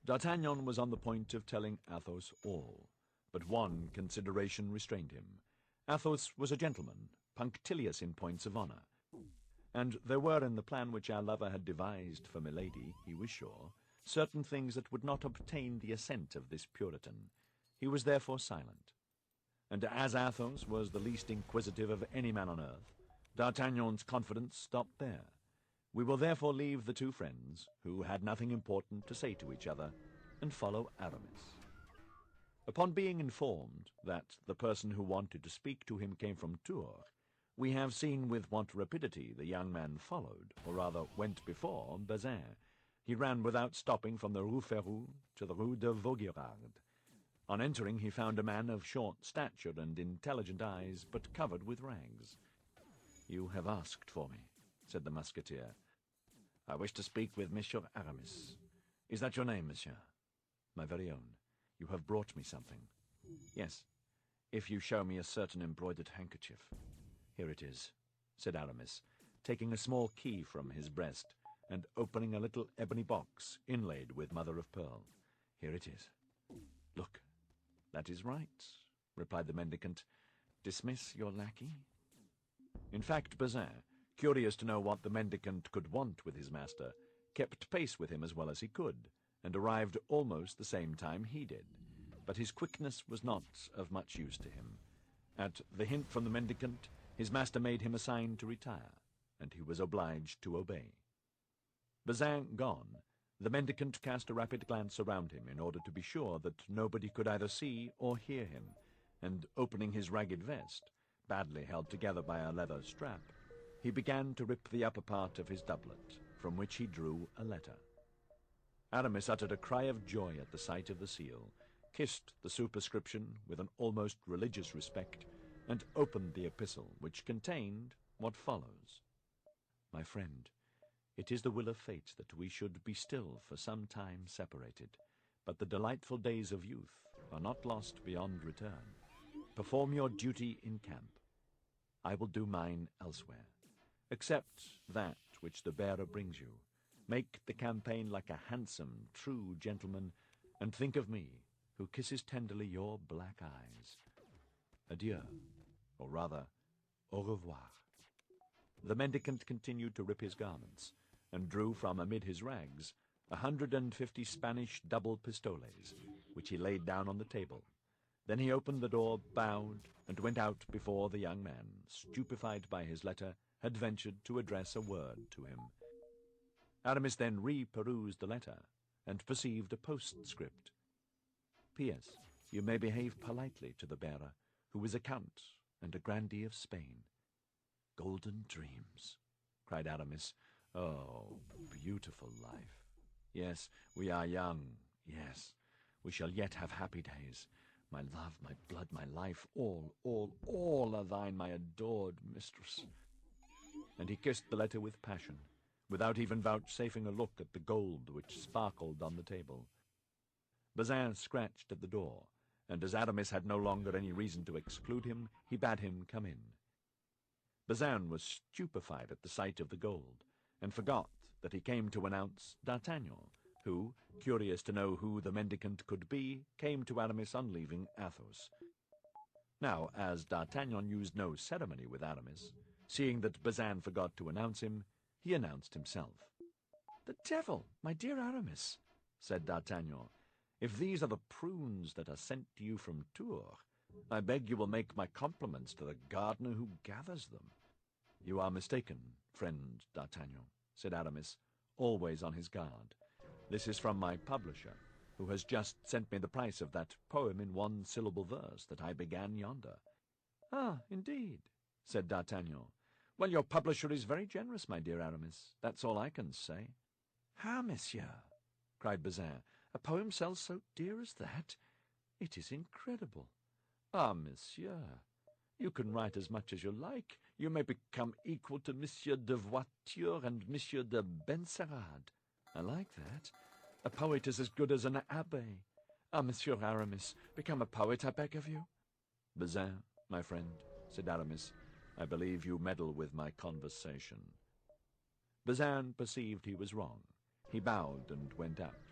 D'Artagnan was on the point of telling Athos all, but one consideration restrained him. Athos was a gentleman, punctilious in points of honor, and there were in the plan which our lover had devised for Milady, he was sure, certain things that would not obtain the assent of this Puritan. He was therefore silent. And as Athos was the least inquisitive of any man on earth, D'Artagnan's confidence stopped there. We will therefore leave the two friends, who had nothing important to say to each other, and follow Aramis. Upon being informed that the person who wanted to speak to him came from Tours, we have seen with what rapidity the young man followed, or rather went before, Bazin. He ran without stopping from the Rue Ferou to the Rue de Vaugirard. On entering, he found a man of short stature and intelligent eyes, but covered with rags. "You have asked for me," said the Musketeer. "I wish to speak with Monsieur Aramis. Is that your name, monsieur?" "My very own. You have brought me something." "Yes, if you show me a certain embroidered handkerchief." "Here it is," said Aramis, taking a small key from his breast and opening a little ebony box inlaid with mother-of-pearl. "Here it is. Look." "That is right," replied the mendicant. "Dismiss your lackey." In fact, Bazin, curious to know what the mendicant could want with his master, kept pace with him as well as he could, and arrived almost the same time he did. But his quickness was not of much use to him. At the hint from the mendicant, his master made him a sign to retire, and he was obliged to obey. Bazin gone, the mendicant cast a rapid glance around him in order to be sure that nobody could either see or hear him, and opening his ragged vest, badly held together by a leather strap, he began to rip the upper part of his doublet, from which he drew a letter. Aramis uttered a cry of joy at the sight of the seal, kissed the superscription with an almost religious respect, and opened the epistle, which contained what follows. "My friend, it is the will of fate that we should be still for some time separated, but the delightful days of youth are not lost beyond return. Perform your duty in camp. I will do mine elsewhere. Accept that which the bearer brings you. Make the campaign like a handsome, true gentleman, and think of me, who kisses tenderly your black eyes. Adieu, or rather, au revoir." The mendicant continued to rip his garments, and drew from amid his rags 150 Spanish double pistoles, which he laid down on the table. Then he opened the door, bowed, and went out before the young man, stupefied by his letter, had ventured to address a word to him. Aramis then re-perused the letter, and perceived a postscript. "P.S. You may behave politely to the bearer, who is a count and a grandee of Spain." "Golden dreams," cried Aramis. "Oh, beautiful life. Yes, we are young. Yes, we shall yet have happy days. My love, my blood, my life, all are thine, my adored mistress." And he kissed the letter with passion, without even vouchsafing a look at the gold which sparkled on the table. Bazin scratched at the door, and as Aramis had no longer any reason to exclude him, he bade him come in. Bazin was stupefied at the sight of the gold, and forgot that he came to announce D'Artagnan, who, curious to know who the mendicant could be, came to Aramis on leaving Athos. Now, as D'Artagnan used no ceremony with Aramis, seeing that Bazin forgot to announce him, he announced himself. "The devil, my dear Aramis," said D'Artagnan, "if these are the prunes that are sent to you from Tours, I beg you will make my compliments to the gardener who gathers them." "You are mistaken, friend D'Artagnan," said Aramis, always on his guard. "This is from my publisher, who has just sent me the price of that poem in one-syllable verse that I began yonder." "Ah, indeed," said D'Artagnan. "Well, your publisher is very generous, my dear Aramis. That's all I can say." "Ah, monsieur," cried Bazin, "a poem sells so dear as that? It is incredible." "Ah, monsieur, you can write as much as you like. You may become equal to Monsieur de Voiture and Monsieur de Benserade. I like that. A poet is as good as an abbé. Ah, Monsieur Aramis, become a poet, I beg of you." "Bazin, my friend," said Aramis, "I believe you meddle with my conversation." Bazin perceived he was wrong. He bowed and went out.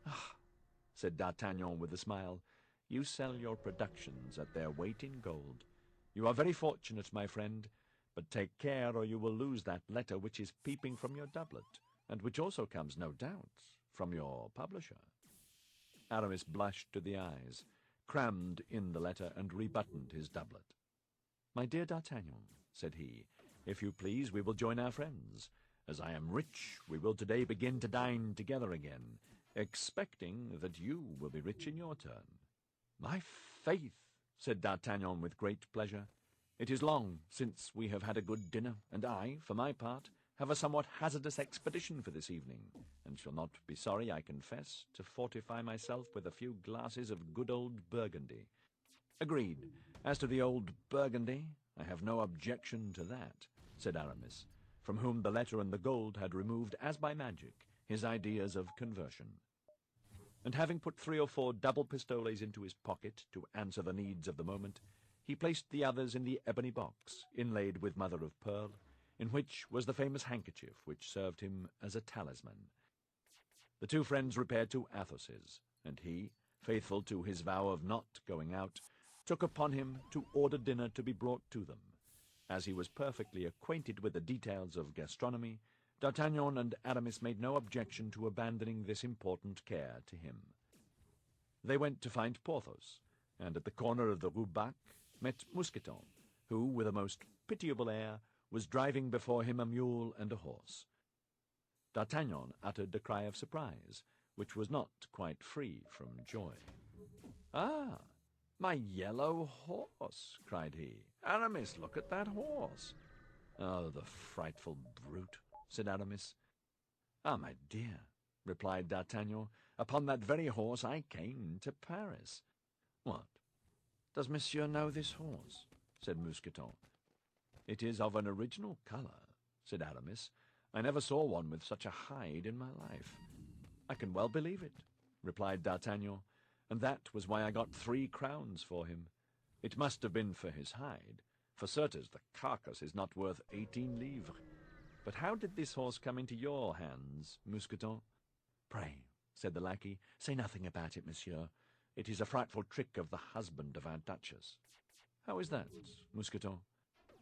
"Ah," said D'Artagnan with a smile, "you sell your productions at their weight in gold. You are very fortunate, my friend, but take care or you will lose that letter which is peeping from your doublet, and which also comes, no doubt, from your publisher." Aramis blushed to the eyes, crammed in the letter, and rebuttoned his doublet. "My dear D'Artagnan," said he, "if you please, we will join our friends. As I am rich, we will today begin to dine together again, expecting that you will be rich in your turn." "My faith," said D'Artagnan with great pleasure, "it is long since we have had a good dinner, and I, for my part, have a somewhat hazardous expedition for this evening, and shall not be sorry, I confess, to fortify myself with a few glasses of good old Burgundy." "Agreed. As to the old Burgundy, I have no objection to that," said Aramis, from whom the letter and the gold had removed, as by magic, his ideas of conversion. And having put 3 or 4 double pistoles into his pocket to answer the needs of the moment, he placed the others in the ebony box, inlaid with mother of pearl, in which was the famous handkerchief which served him as a talisman. The 2 friends repaired to Athos's, and he, faithful to his vow of not going out, took upon him to order dinner to be brought to them. As he was perfectly acquainted with the details of gastronomy, D'Artagnan and Aramis made no objection to abandoning this important care to him. They went to find Porthos, and at the corner of the Rue Bac met Mousqueton, who, with a most pitiable air, was driving before him a mule and a horse. D'Artagnan uttered a cry of surprise, which was not quite free from joy. "Ah, my yellow horse!" cried he. "Aramis, look at that horse!" "Oh, the frightful brute!" said Aramis. "Ah, my dear," replied D'Artagnan, "upon that very horse I came to Paris." "What? Does monsieur know this horse?" said Mousqueton. "It is of an original color," said Aramis. "I never saw one with such a hide in my life." "I can well believe it," replied D'Artagnan, "and that was why I got 3 crowns for him. It must have been for his hide, for certes the carcass is not worth 18 livres. But how did this horse come into your hands, Mousqueton?" "Pray," said the lackey, "say nothing about it, monsieur. It is a frightful trick of the husband of our Duchess." "How is that, Mousqueton?"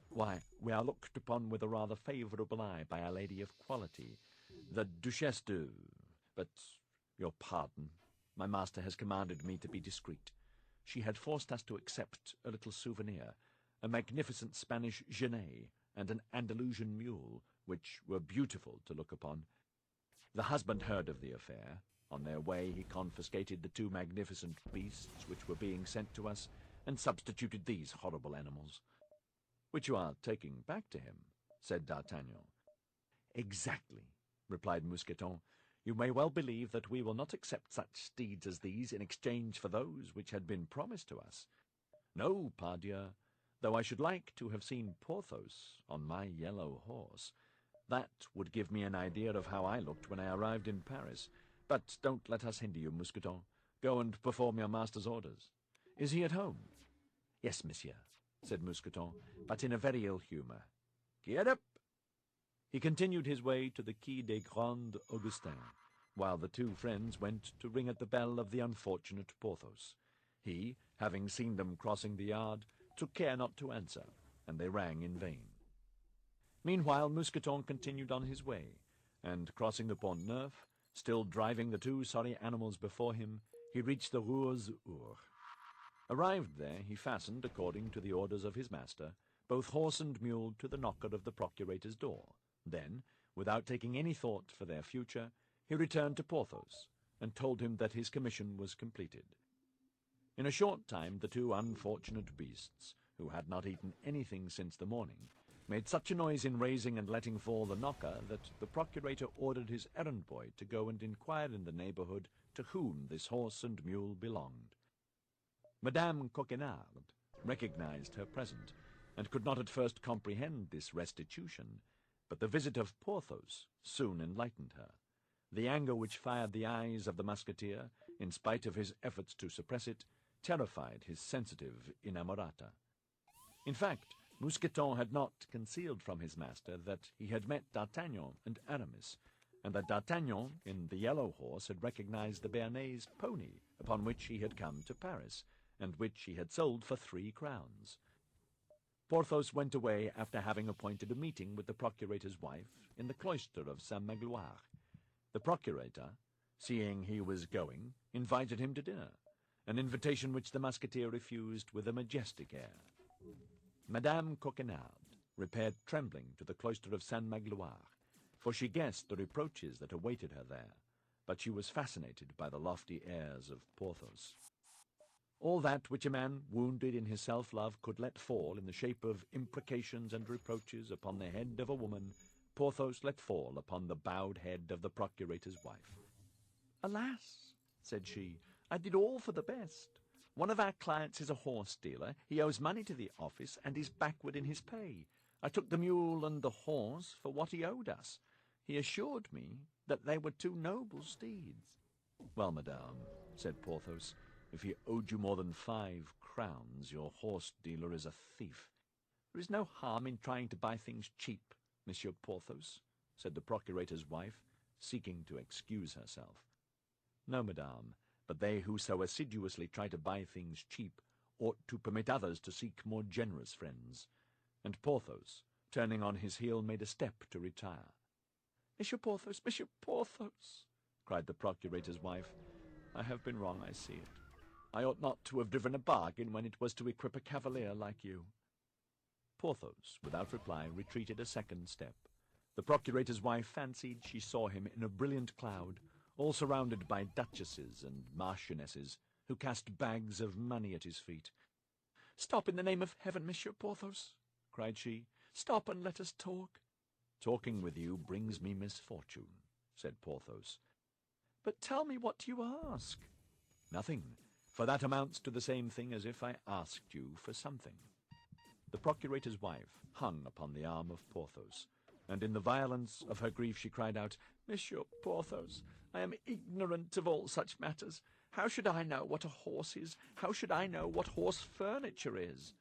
"Why, we are looked upon with a rather favourable eye by a lady of quality, the Duchesse de... But, your pardon, my master has commanded me to be discreet. She had forced us to accept a little souvenir, a magnificent Spanish genet and an Andalusian mule, which were beautiful to look upon. The husband heard of the affair. On their way he confiscated the 2 magnificent beasts which were being sent to us, and substituted these horrible animals." "Which you are taking back to him," said D'Artagnan. "Exactly," replied Mousqueton. "You may well believe that we will not accept such steeds as these in exchange for those which had been promised to us. No, pardieu, though I should like to have seen Porthos on my yellow horse. That would give me an idea of how I looked when I arrived in Paris. But don't let us hinder you, Mousqueton. Go and perform your master's orders. Is he at home?" "Yes, monsieur," said Mousqueton, "but in a very ill humour. Get up!" He continued his way to the Quai des Grands Augustins, while the 2 friends went to ring at the bell of the unfortunate Porthos. He, having seen them crossing the yard, took care not to answer, and they rang in vain. Meanwhile Mousqueton continued on his way, and, crossing the Pont Neuf, still driving the 2 sorry animals before him, he reached the Rue aux Ours. Arrived there, he fastened, according to the orders of his master, both horse and mule to the knocker of the procurator's door. Then, without taking any thought for their future, he returned to Porthos, and told him that his commission was completed. In a short time the 2 unfortunate beasts, who had not eaten anything since the morning, made such a noise in raising and letting fall the knocker that the procurator ordered his errand-boy to go and inquire in the neighbourhood to whom this horse and mule belonged. Madame Coquenard recognized her present, and could not at first comprehend this restitution, but the visit of Porthos soon enlightened her. The anger which fired the eyes of the Musketeer, in spite of his efforts to suppress it, terrified his sensitive inamorata. In fact, Mousqueton had not concealed from his master that he had met D'Artagnan and Aramis, and that D'Artagnan, in the yellow horse, had recognized the Béarnais pony upon which he had come to Paris, and which he had sold for 3 crowns. Porthos went away after having appointed a meeting with the procurator's wife in the cloister of Saint-Magloire. The procurator, seeing he was going, invited him to dinner, an invitation which the Musketeer refused with a majestic air. Madame Coquenard repaired trembling to the cloister of Saint-Magloire, for she guessed the reproaches that awaited her there, but she was fascinated by the lofty airs of Porthos. All that which a man wounded in his self-love could let fall in the shape of imprecations and reproaches upon the head of a woman, Porthos let fall upon the bowed head of the procurator's wife. "Alas," said she, "I did all for the best. One of our clients is a horse-dealer. He owes money to the office and is backward in his pay. I took the mule and the horse for what he owed us. He assured me that they were two noble steeds." "Well, madame," said Porthos, "if he owed you more than 5 crowns, your horse-dealer is a thief." "There is no harm in trying to buy things cheap, Monsieur Porthos," said the procurator's wife, seeking to excuse herself. "No, madame, but they who so assiduously try to buy things cheap ought to permit others to seek more generous friends." And Porthos, turning on his heel, made a step to retire. "Monsieur Porthos, Monsieur Porthos," cried the procurator's wife, "I have been wrong, I see it. I ought not to have driven a bargain when it was to equip a cavalier like you." Porthos, without reply, retreated a second step. The procurator's wife fancied she saw him in a brilliant cloud, all surrounded by duchesses and marchionesses, who cast bags of money at his feet. "Stop in the name of heaven, Monsieur Porthos," cried she. "Stop and let us talk." "Talking with you brings me misfortune," said Porthos. "But tell me what you ask." "Nothing, for that amounts to the same thing as if I asked you for something." The procurator's wife hung upon the arm of Porthos, and in the violence of her grief she cried out, "Monsieur Porthos, I am ignorant of all such matters. How should I know what a horse is? How should I know what horse furniture is?"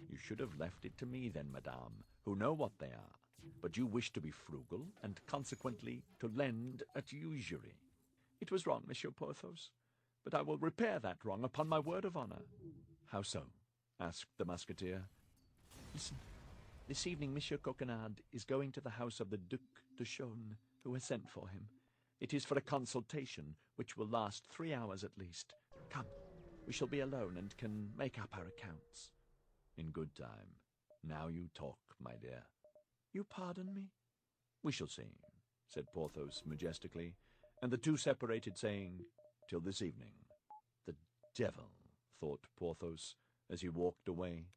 "You should have left it to me then, madame, who know what they are. But you wish to be frugal, and consequently to lend at usury." "It was wrong, Monsieur Porthos, but I will repair that wrong upon my word of honor." "How so?" asked the Musketeer. "Listen. This evening Monsieur Coquenard is going to the house of the Duc de Chaulnes, who has sent for him. It is for a consultation, which will last 3 hours at least. Come, we shall be alone and can make up our accounts." "In good time. Now you talk, my dear." "You pardon me?" "We shall see," said Porthos majestically, and the two separated, saying, "Till this evening." "The devil," thought Porthos, as he walked away.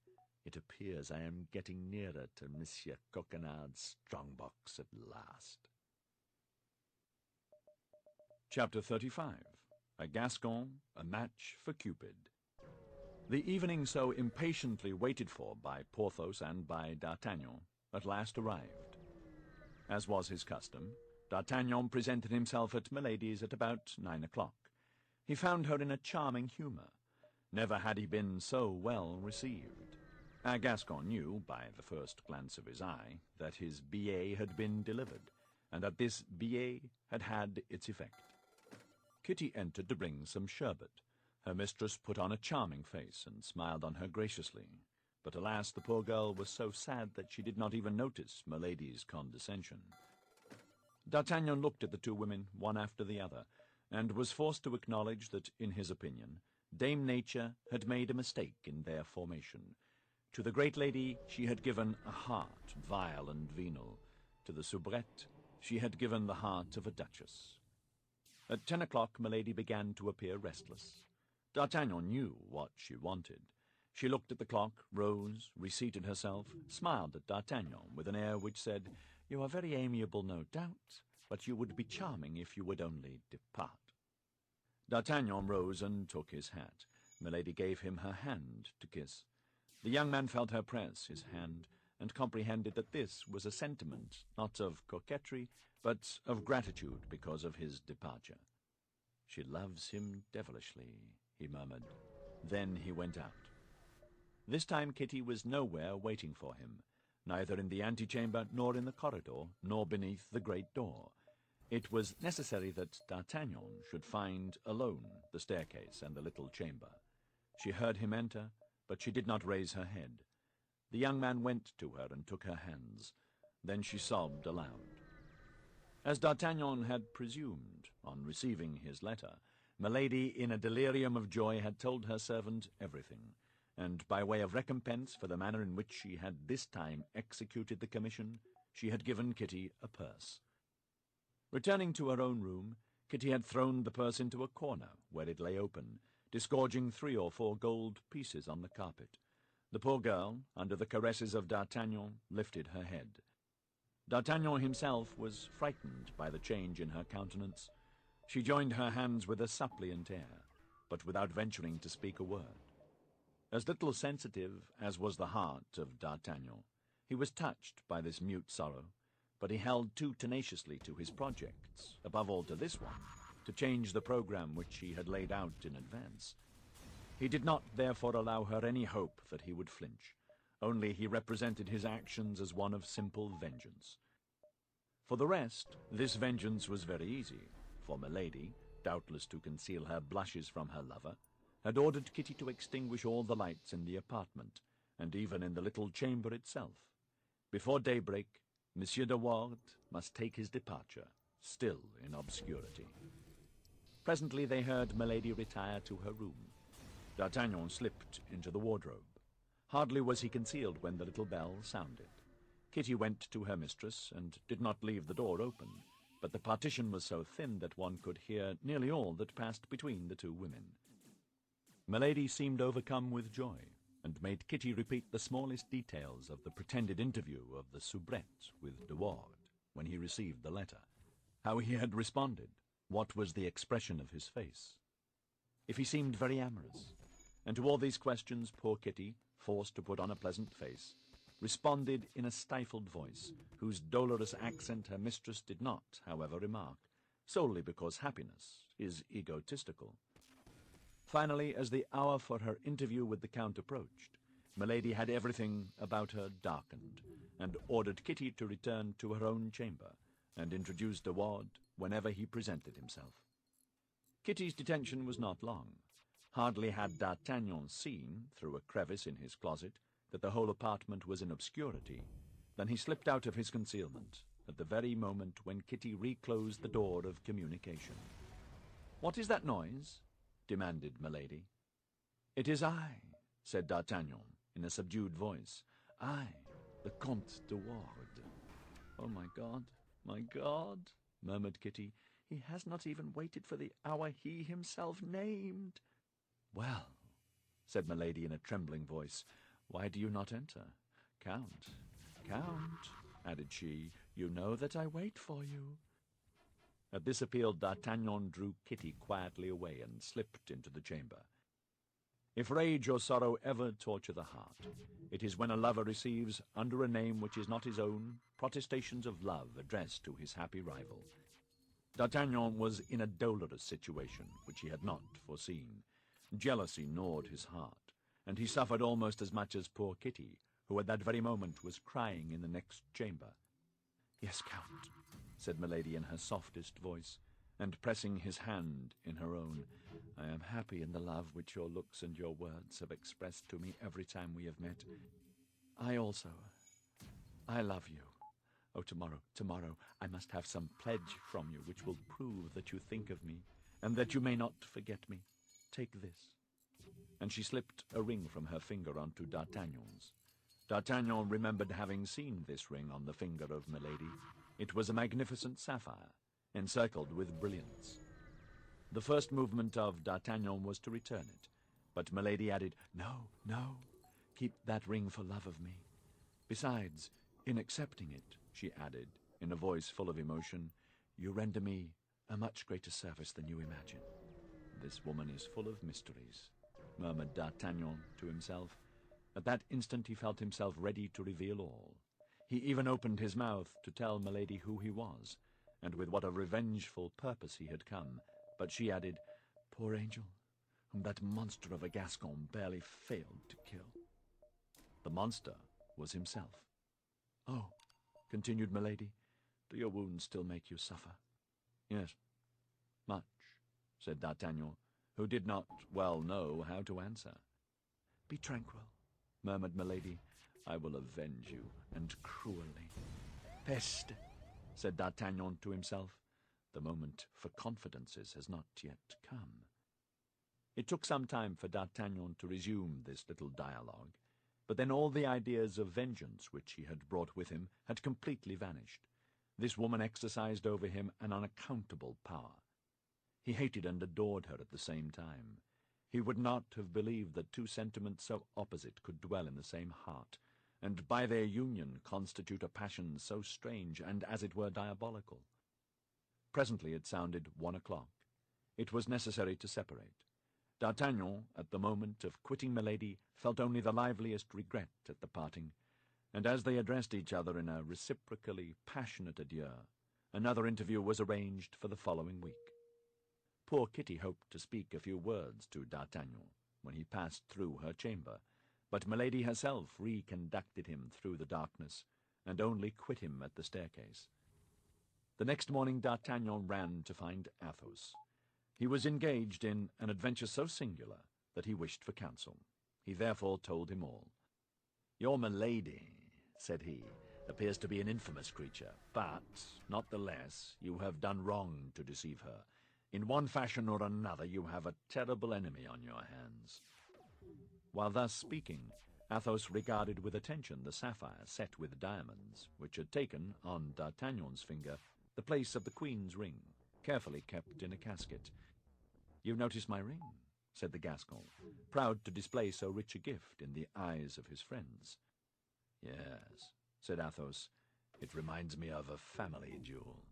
"It appears I am getting nearer to Monsieur Coquenard's strong-box at last." Chapter 35. A Gascon, a Match for Cupid. The evening so impatiently waited for by Porthos and by D'Artagnan at last arrived. As was his custom, D'Artagnan presented himself at Milady's at about 9 o'clock. He found her in a charming humor. Never had he been so well received. Our Gascon knew, by the first glance of his eye, that his billet had been delivered, and that this billet had had its effect. Kitty entered to bring some sherbet. Her mistress put on a charming face and smiled on her graciously. But alas, the poor girl was so sad that she did not even notice Milady's condescension. D'Artagnan looked at the two women, one after the other, and was forced to acknowledge that, in his opinion, Dame Nature had made a mistake in their formation. To the great lady she had given a heart, vile and venal. To the soubrette she had given the heart of a duchess. At 10 o'clock Milady began to appear restless. D'Artagnan knew what she wanted. She looked at the clock, rose, reseated herself, smiled at D'Artagnan with an air which said, "You are very amiable, no doubt, but you would be charming if you would only depart." D'Artagnan rose and took his hat. Milady gave him her hand to kiss. The young man felt her press his hand, and comprehended that this was a sentiment not of coquetry, but of gratitude because of his departure. "She loves him devilishly," he murmured. Then he went out. This time Kitty was nowhere waiting for him, neither in the antechamber, nor in the corridor, nor beneath the great door. It was necessary that D'Artagnan should find alone the staircase and the little chamber. She heard him enter, but she did not raise her head. The young man went to her and took her hands. Then she sobbed aloud. As D'Artagnan had presumed, on receiving his letter, Milady, in a delirium of joy, had told her servant everything, and by way of recompense for the manner in which she had this time executed the commission, she had given Kitty a purse. Returning to her own room, Kitty had thrown the purse into a corner, where it lay open, disgorging 3 or 4 gold pieces on the carpet. The poor girl, under the caresses of D'Artagnan, lifted her head. D'Artagnan himself was frightened by the change in her countenance. She joined her hands with a suppliant air, but without venturing to speak a word. As little sensitive as was the heart of D'Artagnan, he was touched by this mute sorrow, but he held too tenaciously to his projects, above all to this one, to change the program which he had laid out in advance. He did not therefore allow her any hope that he would flinch, only he represented his actions as one of simple vengeance. For the rest, this vengeance was very easy, for Milady, doubtless to conceal her blushes from her lover, had ordered Kitty to extinguish all the lights in the apartment, and even in the little chamber itself. Before daybreak, Monsieur de Wardes must take his departure, still in obscurity. Presently they heard Milady retire to her room. D'Artagnan slipped into the wardrobe. Hardly was he concealed when the little bell sounded. Kitty went to her mistress, and did not leave the door open, but the partition was so thin that one could hear nearly all that passed between the 2 women. Milady seemed overcome with joy, and made Kitty repeat the smallest details of the pretended interview of the soubrette with de Wardes when he received the letter, how he had responded, what was the expression of his face, if he seemed very amorous. And to all these questions poor Kitty, forced to put on a pleasant face, responded in a stifled voice, whose dolorous accent her mistress did not, however, remark, solely because happiness is egotistical. Finally, as the hour for her interview with the Count approached, Milady had everything about her darkened, and ordered Kitty to return to her own chamber, and introduce de Wardes whenever he presented himself. Kitty's detention was not long. Hardly had D'Artagnan seen, through a crevice in his closet, that the whole apartment was in obscurity, than he slipped out of his concealment, at the very moment when Kitty reclosed the door of communication. "What is that noise?" demanded Milady. "It is I," said D'Artagnan, in a subdued voice. "I, the Comte de Wardes." "Oh, my God," murmured Kitty. "He has not even waited for the hour he himself named." "Well," said Milady in a trembling voice, "why do you not enter? Count, added she, "you know that I wait for you." At this appeal D'Artagnan drew Kitty quietly away and slipped into the chamber. If rage or sorrow ever torture the heart, it is when a lover receives, under a name which is not his own, protestations of love addressed to his happy rival. D'Artagnan was in a dolorous situation which he had not foreseen. Jealousy gnawed his heart, and he suffered almost as much as poor Kitty, who at that very moment was crying in the next chamber. "Yes, Count," said Milady in her softest voice, and pressing his hand in her own, "I am happy in the love which your looks and your words have expressed to me every time we have met. I love you. Oh, tomorrow, I must have some pledge from you which will prove that you think of me, and that you may not forget me. Take this." And she slipped a ring from her finger onto D'Artagnan's. D'Artagnan remembered having seen this ring on the finger of Milady. It was a magnificent sapphire, encircled with brilliants. The first movement of D'Artagnan was to return it, but Milady added, No, keep that ring for love of me. Besides, in accepting it," she added, in a voice full of emotion, "you render me a much greater service than you imagine." "This woman is full of mysteries," murmured D'Artagnan to himself. At that instant he felt himself ready to reveal all. He even opened his mouth to tell Milady who he was, and with what a revengeful purpose he had come, but she added, "Poor angel, whom that monster of a Gascon barely failed to kill." The monster was himself. "Oh," continued Milady, "do your wounds still make you suffer?" "Yes, much," said D'Artagnan, who did not well know how to answer. "Be tranquil," murmured Milady. "I will avenge you, and cruelly." "Peste!" said D'Artagnan to himself. "The moment for confidences has not yet come." It took some time for D'Artagnan to resume this little dialogue, but then all the ideas of vengeance which he had brought with him had completely vanished. This woman exercised over him an unaccountable power. He hated and adored her at the same time. He would not have believed that two sentiments so opposite could dwell in the same heart, and by their union constitute a passion so strange and, as it were, diabolical. Presently it sounded 1 o'clock. It was necessary to separate. D'Artagnan, at the moment of quitting Milady, felt only the liveliest regret at the parting, and as they addressed each other in a reciprocally passionate adieu, another interview was arranged for the following week. Poor Kitty hoped to speak a few words to D'Artagnan when he passed through her chamber, but Milady herself reconducted him through the darkness, and only quit him at the staircase. The next morning D'Artagnan ran to find Athos. He was engaged in an adventure so singular that he wished for counsel. He therefore told him all. "Your Milady," said he, "appears to be an infamous creature, but, not the less, you have done wrong to deceive her. In one fashion or another you have a terrible enemy on your hands." While thus speaking, Athos regarded with attention the sapphire set with diamonds, which had taken, on D'Artagnan's finger, the place of the Queen's ring, carefully kept in a casket. "You notice my ring?" said the Gascon, proud to display so rich a gift in the eyes of his friends. "Yes," said Athos, "it reminds me of a family jewel."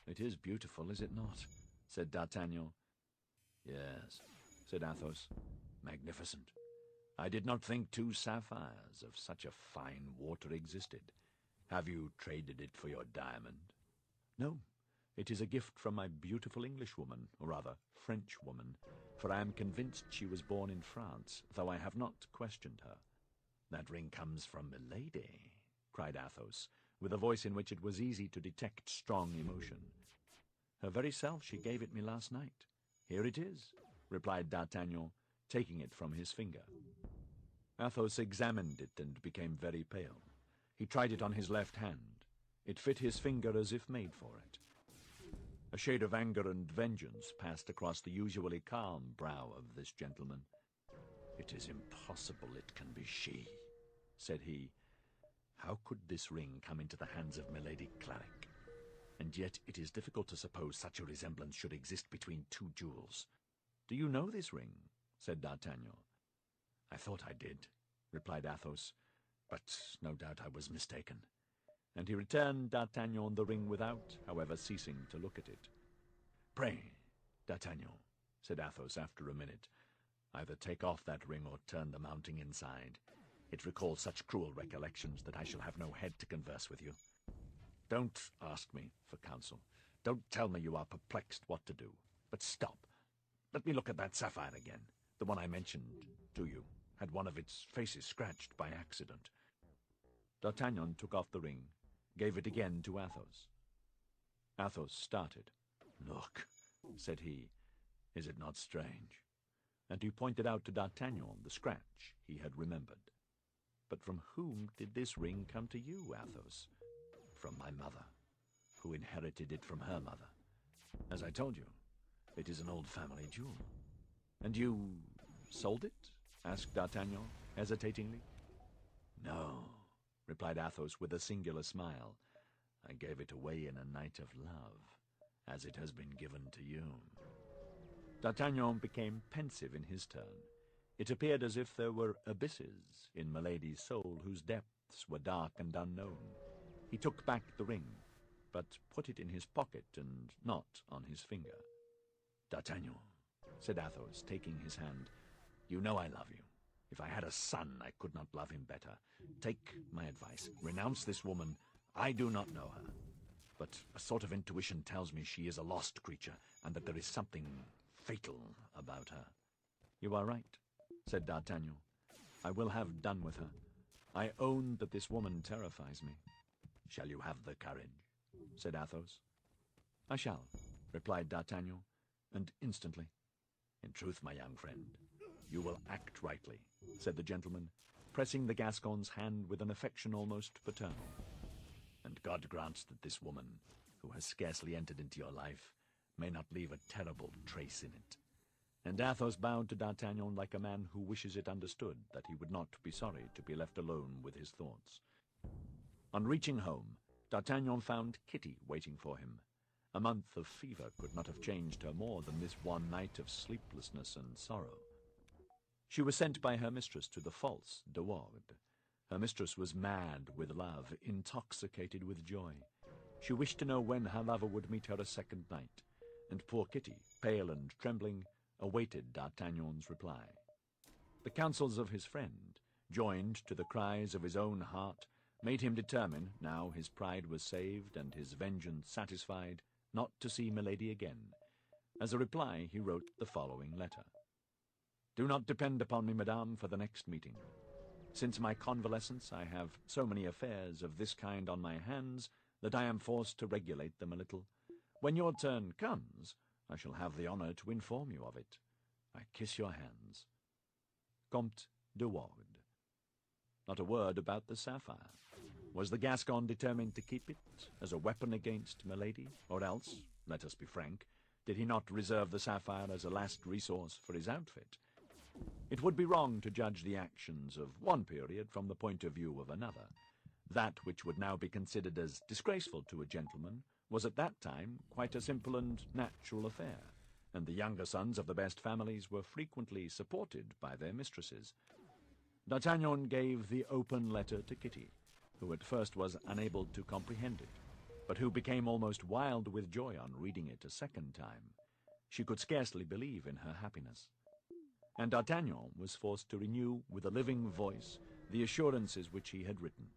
"It is beautiful, is it not?" said D'Artagnan. "Yes," said Athos, "magnificent. I did not think two sapphires of such a fine water existed. Have you traded it for your diamond?" "No, it is a gift from my beautiful Englishwoman, or rather Frenchwoman, for I am convinced she was born in France, though I have not questioned her." "That ring comes from Milady," cried Athos, with a voice in which it was easy to detect strong emotion. "Her very self. She gave it me last night." "Here it is," replied D'Artagnan, taking it from his finger. Athos examined it and became very pale. He tried it on his left hand. It fit his finger as if made for it. A shade of anger and vengeance passed across the usually calm brow of this gentleman. "It is impossible it can be she," said he. "How could this ring come into the hands of Milady Clarik? And yet it is difficult to suppose such a resemblance should exist between two jewels." "Do you know this ring?" said D'Artagnan. "I thought I did," replied Athos, "but no doubt I was mistaken." And he returned D'Artagnan the ring without, however, ceasing to look at it. "Pray, D'Artagnan," said Athos after a minute, "either take off that ring or turn the mounting inside. It recalls such cruel recollections that I shall have no head to converse with you. Don't ask me for counsel. Don't tell me you are perplexed what to do. But stop. Let me look at that sapphire again. The one I mentioned to you had one of its faces scratched by accident." D'Artagnan took off the ring, gave it again to Athos. Athos started. "Look," said he, "is it not strange?" And he pointed out to D'Artagnan the scratch he had remembered. "But from whom did this ring come to you, Athos?" "From my mother, who inherited it from her mother. As I told you, it is an old family jewel." "And you sold it?" asked D'Artagnan, hesitatingly. "No," replied Athos with a singular smile. "I gave it away in a night of love, as it has been given to you." D'Artagnan became pensive in his turn. It appeared as if there were abysses in Milady's soul whose depths were dark and unknown. He took back the ring, but put it in his pocket and not on his finger. "D'Artagnan," said Athos, taking his hand, "you know I love you. If I had a son, I could not love him better. Take my advice. Renounce this woman. I do not know her, but a sort of intuition tells me she is a lost creature, and that there is something fatal about her." "You are right," said D'Artagnan. "I will have done with her. I own that this woman terrifies me." "Shall you have the courage?" said Athos. "I shall," replied D'Artagnan, and instantly. "In truth, my young friend, you will act rightly," said the gentleman, pressing the Gascon's hand with an affection almost paternal. "And God grants that this woman, who has scarcely entered into your life, may not leave a terrible trace in it." And Athos bowed to D'Artagnan like a man who wishes it understood that he would not be sorry to be left alone with his thoughts. On reaching home, D'Artagnan found Kitty waiting for him. A month of fever could not have changed her more than this one night of sleeplessness and sorrow. She was sent by her mistress to the false De Wardes. Her mistress was mad with love, intoxicated with joy. She wished to know when her lover would meet her a second night, and poor Kitty, pale and trembling, awaited D'Artagnan's reply. The counsels of his friend, joined to the cries of his own heart, made him determine, now his pride was saved and his vengeance satisfied, not to see Milady again. As a reply, he wrote the following letter. "Do not depend upon me, madame, for the next meeting. Since my convalescence, I have so many affairs of this kind on my hands that I am forced to regulate them a little. When your turn comes, I shall have the honor to inform you of it. I kiss your hands. Comte de Wardes." Not a word about the sapphire. Was the Gascon determined to keep it as a weapon against Milady? Or else, let us be frank, did he not reserve the sapphire as a last resource for his outfit? It would be wrong to judge the actions of one period from the point of view of another. That which would now be considered as disgraceful to a gentleman was at that time quite a simple and natural affair, and the younger sons of the best families were frequently supported by their mistresses. D'Artagnan gave the open letter to Kitty, who at first was unable to comprehend it, but who became almost wild with joy on reading it a second time. She could scarcely believe in her happiness. And D'Artagnan was forced to renew with a living voice the assurances which he had written.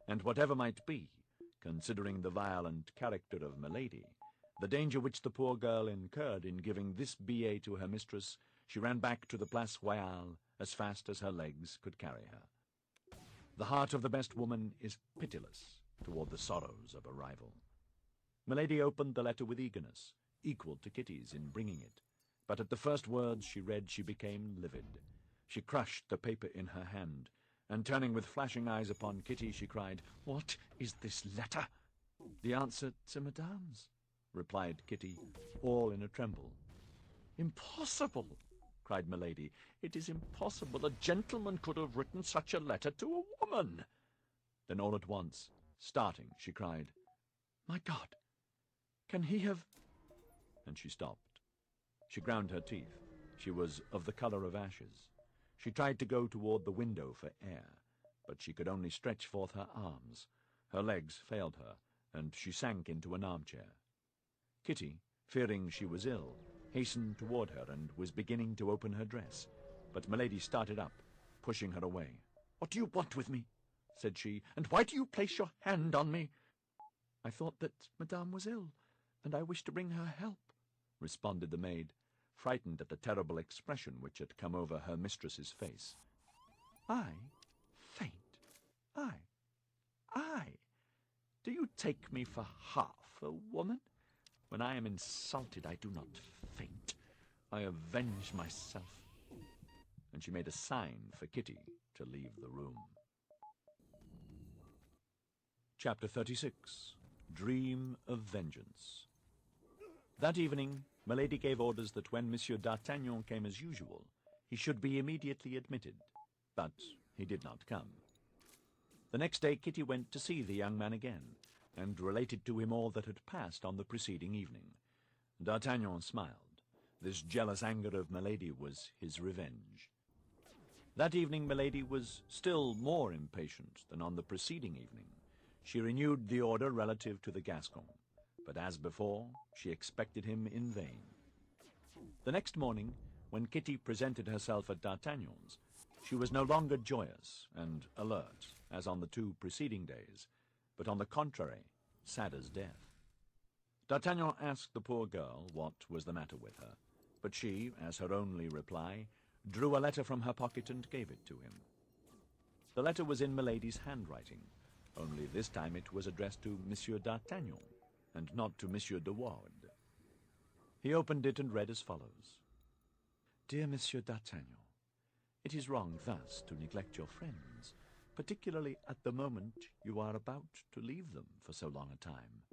And whatever might be, considering the violent character of Milady, the danger which the poor girl incurred in giving this billet to her mistress, she ran back to the Place Royale as fast as her legs could carry her. The heart of the best woman is pitiless toward the sorrows of a rival. Milady opened the letter with eagerness, equal to Kitty's in bringing it, but at the first words she read she became livid. She crushed the paper in her hand, and turning with flashing eyes upon Kitty, she cried, "What is this letter?" "The answer to Madame's," replied Kitty, all in a tremble. "Impossible!" cried Milady. "It is impossible. A gentleman could have written such a letter to a woman." Then all at once, starting, she cried, "My God! Can he have—" And she stopped. She ground her teeth. She was of the color of ashes. She tried to go toward the window for air, but she could only stretch forth her arms. Her legs failed her, and she sank into an armchair. Kitty, fearing she was ill, hastened toward her and was beginning to open her dress, but Milady started up, pushing her away. "What do you want with me?" said she, "and why do you place your hand on me?" "I thought that Madame was ill, and I wished to bring her help," responded the maid, frightened at the terrible expression which had come over her mistress's face. "I? Faint? I? Do you take me for half a woman? When I am insulted, I do not faint. I avenge myself." And she made a sign for Kitty to leave the room. Chapter 36. Dream of Vengeance. That evening, Milady gave orders that when Monsieur d'Artagnan came as usual, he should be immediately admitted, but he did not come. The next day Kitty went to see the young man again, and related to him all that had passed on the preceding evening. D'Artagnan smiled. This jealous anger of Milady was his revenge. That evening Milady was still more impatient than on the preceding evening. She renewed the order relative to the Gascon, but as before, she expected him in vain. The next morning, when Kitty presented herself at D'Artagnan's, she was no longer joyous and alert, as on the 2 preceding days, but on the contrary, sad as death. D'Artagnan asked the poor girl what was the matter with her, but she, as her only reply, drew a letter from her pocket and gave it to him. The letter was in Milady's handwriting, only this time it was addressed to Monsieur d'Artagnan, and not to Monsieur de Wardes. He opened it and read as follows. "Dear Monsieur d'Artagnan, it is wrong thus to neglect your friends, particularly at the moment you are about to leave them for so long a time.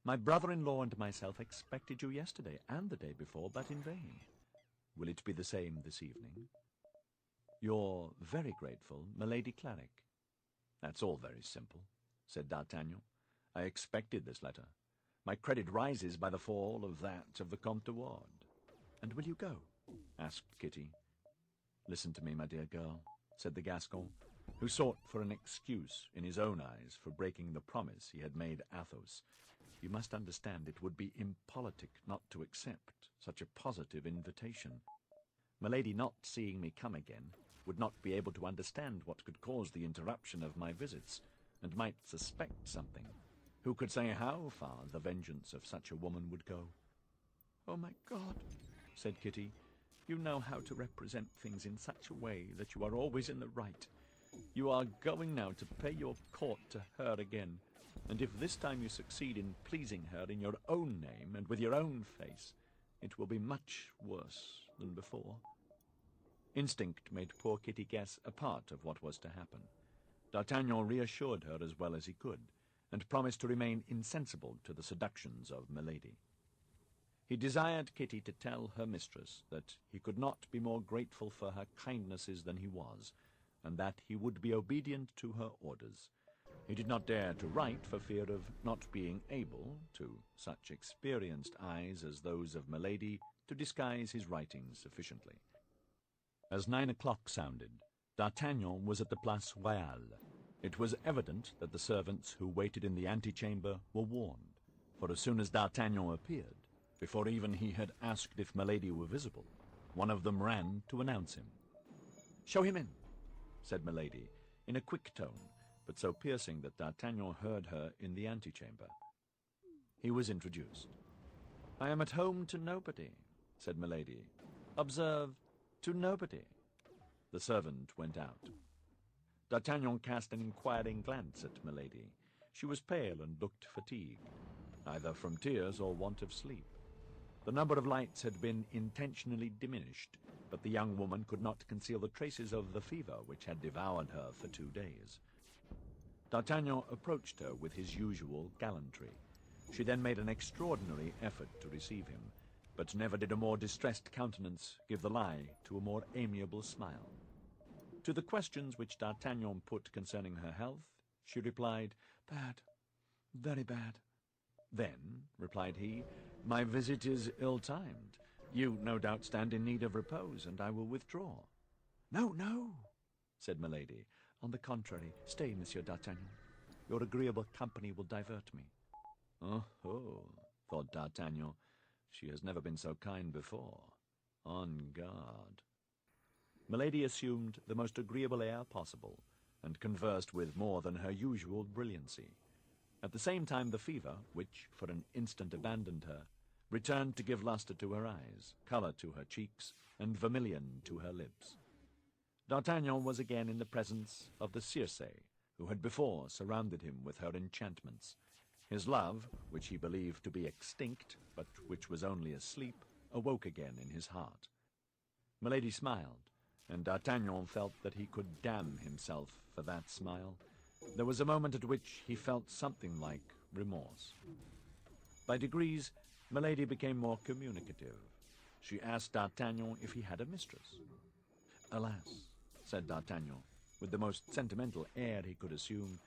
My brother-in-law and myself expected you yesterday and the day before, but in vain. Will it be the same this evening? Your very grateful Milady Clarick." "That's all very simple," said D'Artagnan, I expected this letter. My credit rises by the fall of that of the Comte de Ward. And will you go? Asked Kitty. Listen to me, my dear girl, said the Gascon, who sought for an excuse in his own eyes for breaking the promise he had made Athos. You must understand it would be impolitic not to accept such a positive invitation. Milady, not seeing me come again, would not be able to understand what could cause the interruption of my visits, and might suspect something. Who could say how far the vengeance of such a woman would go? "Oh, my God," said Kitty, "you know how to represent things in such a way that you are always in the right. You are going now to pay your court to her again, and if this time you succeed in pleasing her in your own name and with your own face, it will be much worse than before." Instinct made poor Kitty guess a part of what was to happen. D'Artagnan reassured her as well as he could, and promised to remain insensible to the seductions of Milady. He desired Kitty to tell her mistress that he could not be more grateful for her kindnesses than he was, and that he would be obedient to her orders. He did not dare to write for fear of not being able, to such experienced eyes as those of Milady, to disguise his writing sufficiently. As 9 o'clock sounded, D'Artagnan was at the Place Royale. It was evident that the servants who waited in the antechamber were warned, for as soon as D'Artagnan appeared, before even he had asked if Milady were visible, one of them ran to announce him. "Show him in," said Milady, in a quick tone, but so piercing that D'Artagnan heard her in the antechamber. He was introduced. "I am at home to nobody," said Milady. "Observe, to nobody." The servant went out. D'Artagnan cast an inquiring glance at Milady. She was pale and looked fatigued, either from tears or want of sleep. The number of lights had been intentionally diminished, but the young woman could not conceal the traces of the fever which had devoured her for 2 days. D'Artagnan approached her with his usual gallantry. She then made an extraordinary effort to receive him, but never did a more distressed countenance give the lie to a more amiable smile. To the questions which D'Artagnan put concerning her health, she replied, "Bad, very bad." "Then," replied he, "my visit is ill-timed. You no doubt stand in need of repose, and I will withdraw." "No, no," said Milady. "On the contrary, stay, Monsieur d'Artagnan. Your agreeable company will divert me." "Oh, thought D'Artagnan, she has never been so kind before. On guard." Milady assumed the most agreeable air possible, and conversed with more than her usual brilliancy. At the same time the fever, which for an instant abandoned her, returned to give luster to her eyes, color to her cheeks, and vermilion to her lips. D'Artagnan was again in the presence of the Circe, who had before surrounded him with her enchantments. His love, which he believed to be extinct, but which was only asleep, awoke again in his heart. Milady smiled, and D'Artagnan felt that he could damn himself for that smile. There was a moment at which he felt something like remorse. By degrees, Milady became more communicative. She asked D'Artagnan if he had a mistress. "Alas," said D'Artagnan, with the most sentimental air he could assume,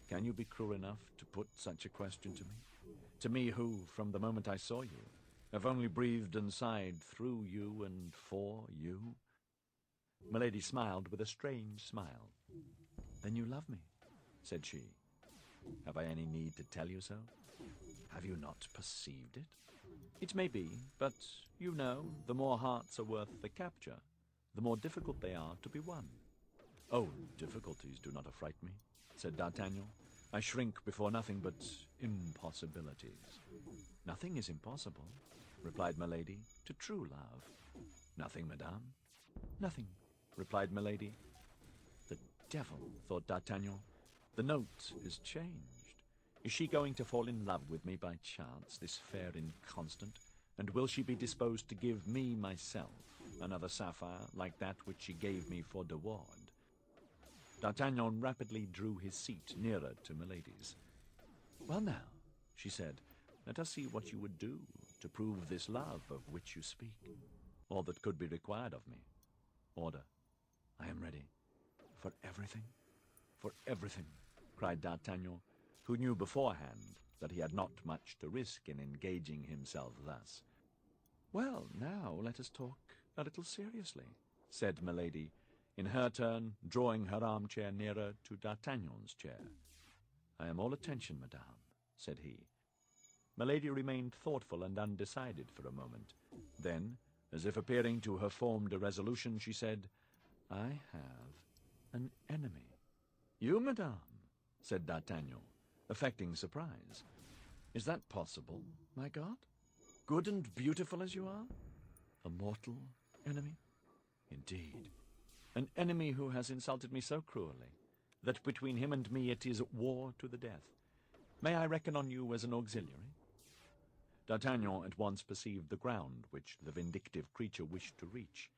"can you be cruel enough to put such a question to me? To me who, from the moment I saw you, have only breathed and sighed through you and for you?" Milady smiled with a strange smile. "Then you love me," said she. "Have I any need to tell you so? Have you not perceived it? It may be, but, you know, the more hearts are worth the capture, the more difficult they are to be won." "Oh, difficulties do not affright me," said D'Artagnan. "I shrink before nothing but impossibilities." "Nothing is impossible," replied Milady, "to true love." "Nothing, madame?" "Nothing," replied Milady. "The devil," thought D'Artagnan. "The note is changed. Is she going to fall in love with me by chance, this fair inconstant? And will she be disposed to give me myself another sapphire like that which she gave me for De Ward?" D'Artagnan rapidly drew his seat nearer to Milady's. "Well now," she said, "let us see what you would do to prove this love of which you speak. All that could be required of me. Order. I am ready." "For everything?" "For everything," cried D'Artagnan, who knew beforehand that he had not much to risk in engaging himself thus. "Well, now let us talk a little seriously," said Milady, in her turn drawing her armchair nearer to D'Artagnan's chair. "I am all attention, madame," said he. Milady remained thoughtful and undecided for a moment. Then, as if appearing to have formed a resolution, she said, "I have an enemy." "You, madame?" said D'Artagnan, affecting surprise. "Is that possible, my God? Good and beautiful as you are? A mortal enemy? Indeed. An enemy who has insulted me so cruelly that between him and me it is war to the death. May I reckon on you as an auxiliary?" D'Artagnan at once perceived the ground which the vindictive creature wished to reach.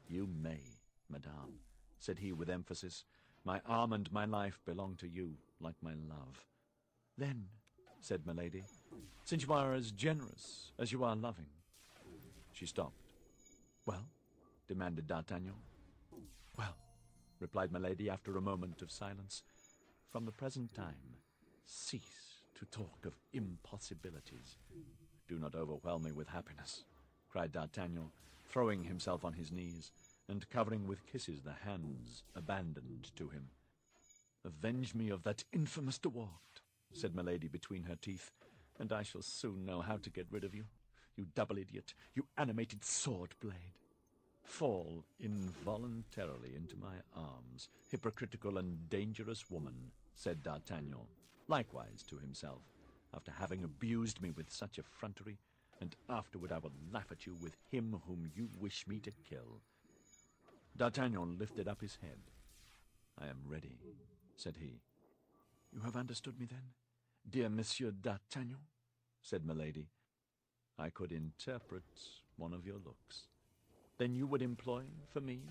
"You may, madame," said he with emphasis. "My arm and my life belong to you, like my love." "Then," said Milady, "since you are as generous as you are loving—" She stopped. "Well?" demanded D'Artagnan. "Well," replied Milady after a moment of silence, "from the present time, cease to talk of impossibilities." "Do not overwhelm me with happiness," cried D'Artagnan, throwing himself on his knees, and covering with kisses the hands abandoned to him. "Avenge me of that infamous De Wardes," said Milady between her teeth, "and I shall soon know how to get rid of you, you double idiot, you animated sword-blade. Fall involuntarily into my arms, hypocritical and dangerous woman," said D'Artagnan, likewise to himself. "After having abused me with such effrontery, and afterward I will laugh at you with him whom you wish me to kill." D'Artagnan lifted up his head. "I am ready," said he. "You have understood me, then, dear Monsieur D'Artagnan?" said Milady. "I could interpret one of your looks." "Then you would employ for me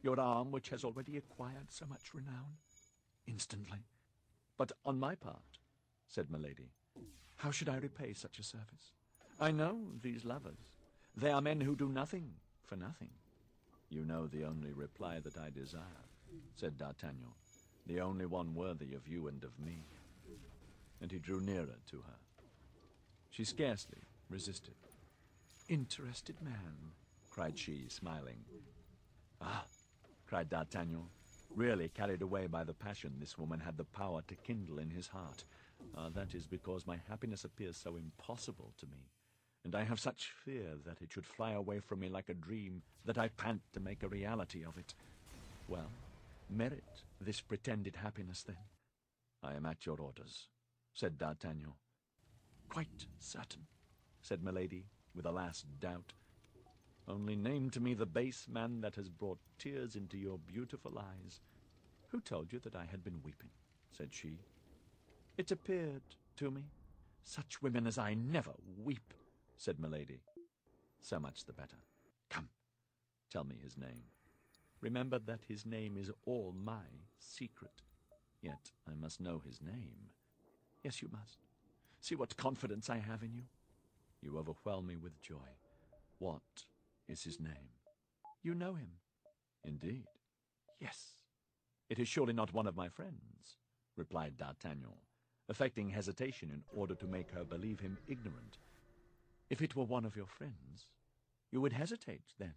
your arm which has already acquired so much renown?" "Instantly." "But on my part," said Milady, "how should I repay such a service? I know these lovers. They are men who do nothing for nothing." "You know the only reply that I desire," said D'Artagnan, "the only one worthy of you and of me." And he drew nearer to her. She scarcely resisted. "Interested man!" cried she, smiling. "Ah!" cried D'Artagnan, really carried away by the passion this woman had the power to kindle in his heart. "That is because my happiness appears so impossible to me, and I have such fear that it should fly away from me like a dream, that I pant to make a reality of it. Well, merit this pretended happiness, then." "I am at your orders," said D'Artagnan. "Quite certain?" said Milady, with a last doubt. "Only name to me the base man that has brought tears into your beautiful eyes." "Who told you that I had been weeping?" said she. "It appeared to me." "Such women as I never weep," said Milady. "So much the better. Come, tell me his name. Remember that his name is all my secret." "Yet I must know his name." "Yes, you must. See what confidence I have in you." "You overwhelm me with joy. What is his name?" "You know him." "Indeed?" "Yes." "It is surely not one of my friends," replied D'Artagnan, affecting hesitation in order to make her believe him ignorant. "If it were one of your friends, you would hesitate, then?"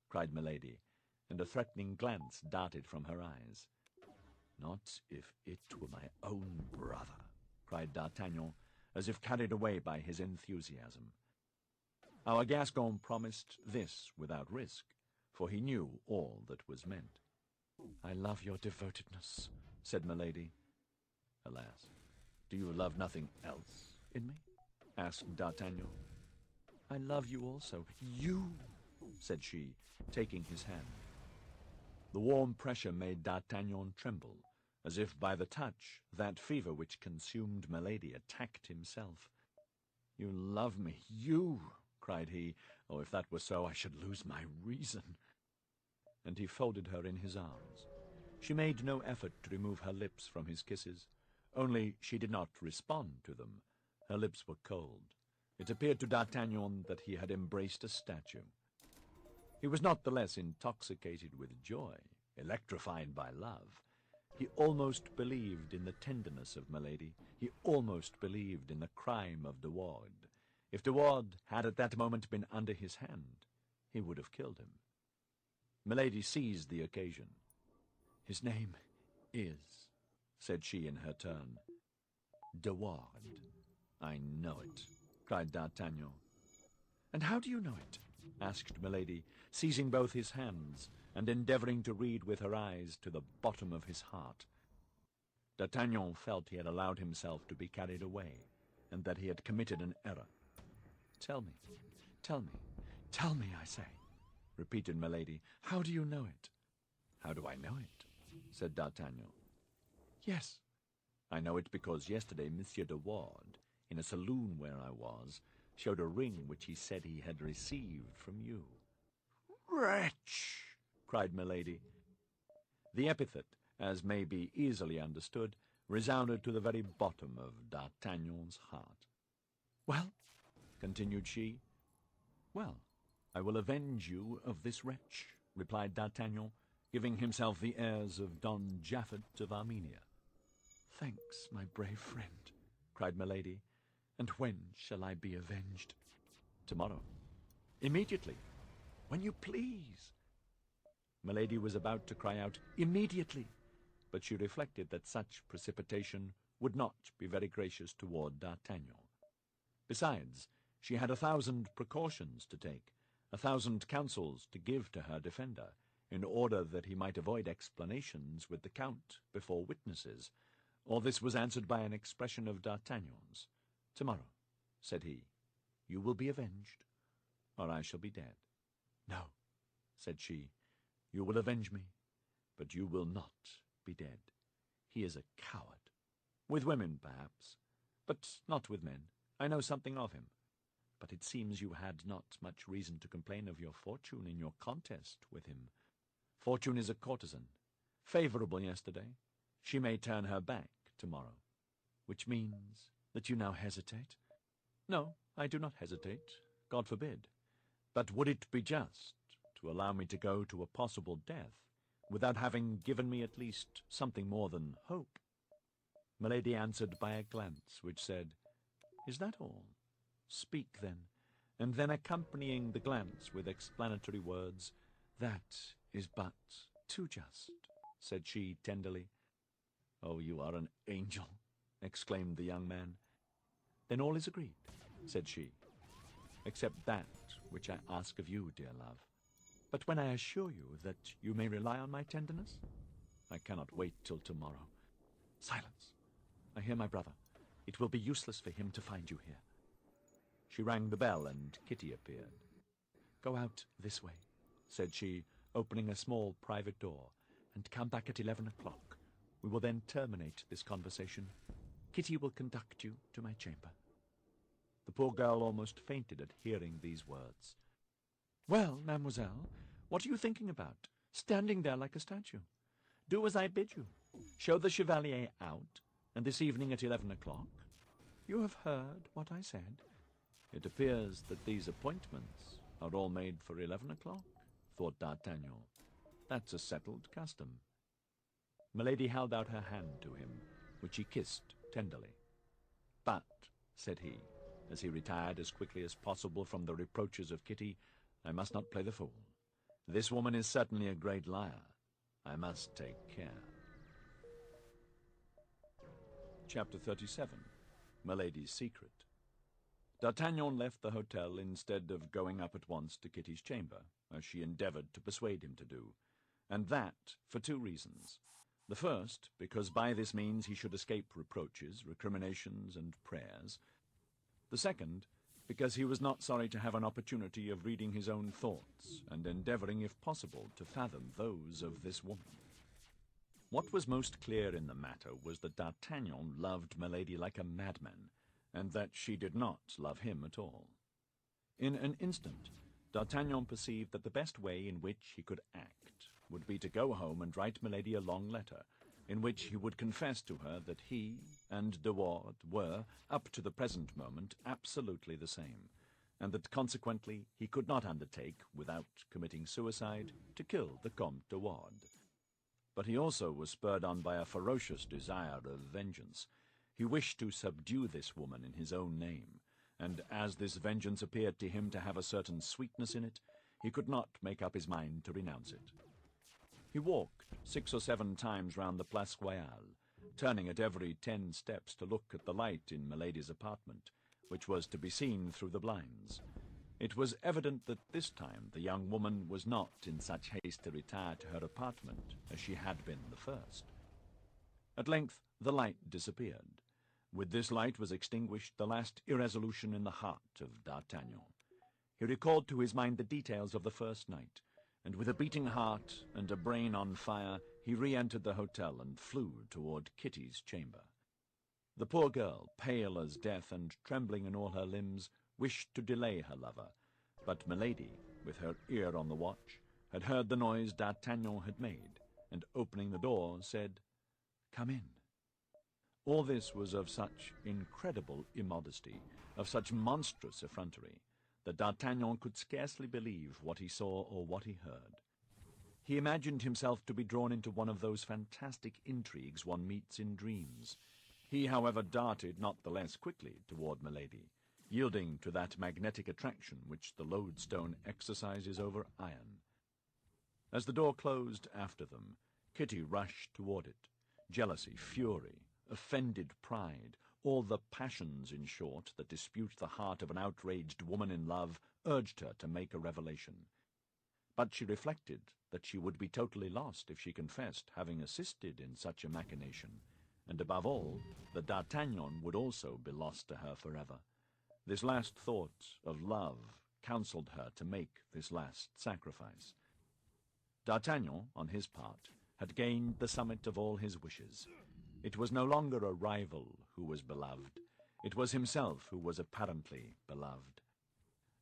cried Milady, and a threatening glance darted from her eyes. "Not if it were my own brother," cried D'Artagnan, as if carried away by his enthusiasm. Our Gascon promised this without risk, for he knew all that was meant. "I love your devotedness," said Milady. "Alas, do you love nothing else in me?" asked D'Artagnan. "I love you also." "You!" said she, taking his hand. The warm pressure made D'Artagnan tremble, as if by the touch that fever which consumed Milady attacked himself. "You love me, you!" cried he. "Oh, if that were so, I should lose my reason." And he folded her in his arms. She made no effort to remove her lips from his kisses, only she did not respond to them. Her lips were cold. It appeared to D'Artagnan that he had embraced a statue. He was not the less intoxicated with joy, electrified by love. He almost believed in the tenderness of Milady. He almost believed in the crime of De Ward. If De Ward had at that moment been under his hand, he would have killed him. Milady seized the occasion. "His name is," said she in her turn, "De Ward." "I know it," cried D'Artagnan. "And how do you know it?" asked Milady, seizing both his hands and endeavoring to read with her eyes to the bottom of his heart. D'Artagnan felt he had allowed himself to be carried away, and that he had committed an error. "Tell me, tell me, tell me, I say," repeated Milady. "How do you know it?" "How do I know it?" said D'Artagnan. "Yes, I know it because yesterday Monsieur de Ward, in a saloon where I was, showed a ring which he said he had received from you." "Wretch!" cried Milady. The epithet, as may be easily understood, resounded to the very bottom of D'Artagnan's heart. "Well," continued she. "Well, I will avenge you of this wretch," replied D'Artagnan, giving himself the airs of Don Japhet of Armenia. "Thanks, my brave friend," cried Milady. "And when shall I be avenged?" "Tomorrow." "Immediately." "When you please." Milady was about to cry out, "Immediately!" but she reflected that such precipitation would not be very gracious toward D'Artagnan. Besides, she had 1,000 precautions to take, 1,000 counsels to give to her defender, in order that he might avoid explanations with the Count before witnesses. All this was answered by an expression of D'Artagnan's. "Tomorrow," said he, "you will be avenged, or I shall be dead." "No," said she, "you will avenge me, but you will not be dead. He is a coward. With women, perhaps, but not with men. I know something of him. But it seems you had not much reason to complain of your fortune in your contest with him. Fortune is a courtesan. Favorable yesterday, she may turn her back tomorrow." "Which means that you now hesitate?" "No, I do not hesitate. God forbid. But would it be just to allow me to go to a possible death without having given me at least something more than hope?" Milady answered by a glance which said, "Is that all? Speak, then," and then accompanying the glance with explanatory words, "That is but too just," said she tenderly. "Oh, you are an angel!" exclaimed the young man. "Then all is agreed," said she, "except that which I ask of you, dear love. But when I assure you that you may rely on my tenderness, I cannot wait till tomorrow. Silence! I hear my brother. It will be useless for him to find you here." She rang the bell, and Kitty appeared. "Go out this way," said she, opening a small private door, "and come back at 11 o'clock. We will then terminate this conversation. Kitty will conduct you to my chamber." The poor girl almost fainted at hearing these words. "Well, mademoiselle, what are you thinking about, standing there like a statue? Do as I bid you. Show the chevalier out, and this evening at 11 o'clock. You have heard what I said." "It appears that these appointments are all made for 11 o'clock, thought D'Artagnan. "That's a settled custom." Milady held out her hand to him, which he kissed tenderly. "But," said he, as he retired as quickly as possible from the reproaches of Kitty, "I must not play the fool. This woman is certainly a great liar. I must take care." Chapter 37. Milady's Secret. D'Artagnan left the hotel instead of going up at once to Kitty's chamber, as she endeavored to persuade him to do, and that for 2 reasons. The first, because by this means he should escape reproaches, recriminations, and prayers. The second, because he was not sorry to have an opportunity of reading his own thoughts, and endeavoring, if possible, to fathom those of this woman. What was most clear in the matter was that D'Artagnan loved Milady like a madman, and that she did not love him at all. In an instant, D'Artagnan perceived that the best way in which he could act would be to go home and write Milady a long letter, in which he would confess to her that he and De Ward were, up to the present moment, absolutely the same, and that consequently he could not undertake, without committing suicide, to kill the Comte de Ward. But he also was spurred on by a ferocious desire of vengeance. He wished to subdue this woman in his own name, and as this vengeance appeared to him to have a certain sweetness in it, he could not make up his mind to renounce it. He walked 6 or 7 times round the Place Royale, turning at every 10 steps to look at the light in Milady's apartment, which was to be seen through the blinds. It was evident that this time the young woman was not in such haste to retire to her apartment as she had been the first. At length the light disappeared. With this light was extinguished the last irresolution in the heart of D'Artagnan. He recalled to his mind the details of the first night, and with a beating heart and a brain on fire, he re-entered the hotel and flew toward Kitty's chamber. The poor girl, pale as death and trembling in all her limbs, wished to delay her lover, but Milady, with her ear on the watch, had heard the noise D'Artagnan had made, and opening the door, said, "Come in." All this was of such incredible immodesty, of such monstrous effrontery, that D'Artagnan could scarcely believe what he saw or what he heard. He imagined himself to be drawn into one of those fantastic intrigues one meets in dreams. He, however, darted not the less quickly toward Milady, yielding to that magnetic attraction which the lodestone exercises over iron. As the door closed after them, Kitty rushed toward it. Jealousy, fury, offended pride, all the passions, in short, that dispute the heart of an outraged woman in love, urged her to make a revelation. But she reflected that she would be totally lost if she confessed having assisted in such a machination, and above all, that D'Artagnan would also be lost to her forever. This last thought of love counseled her to make this last sacrifice. D'Artagnan, on his part, had gained the summit of all his wishes. It was no longer a rival who was beloved. It was himself who was apparently beloved.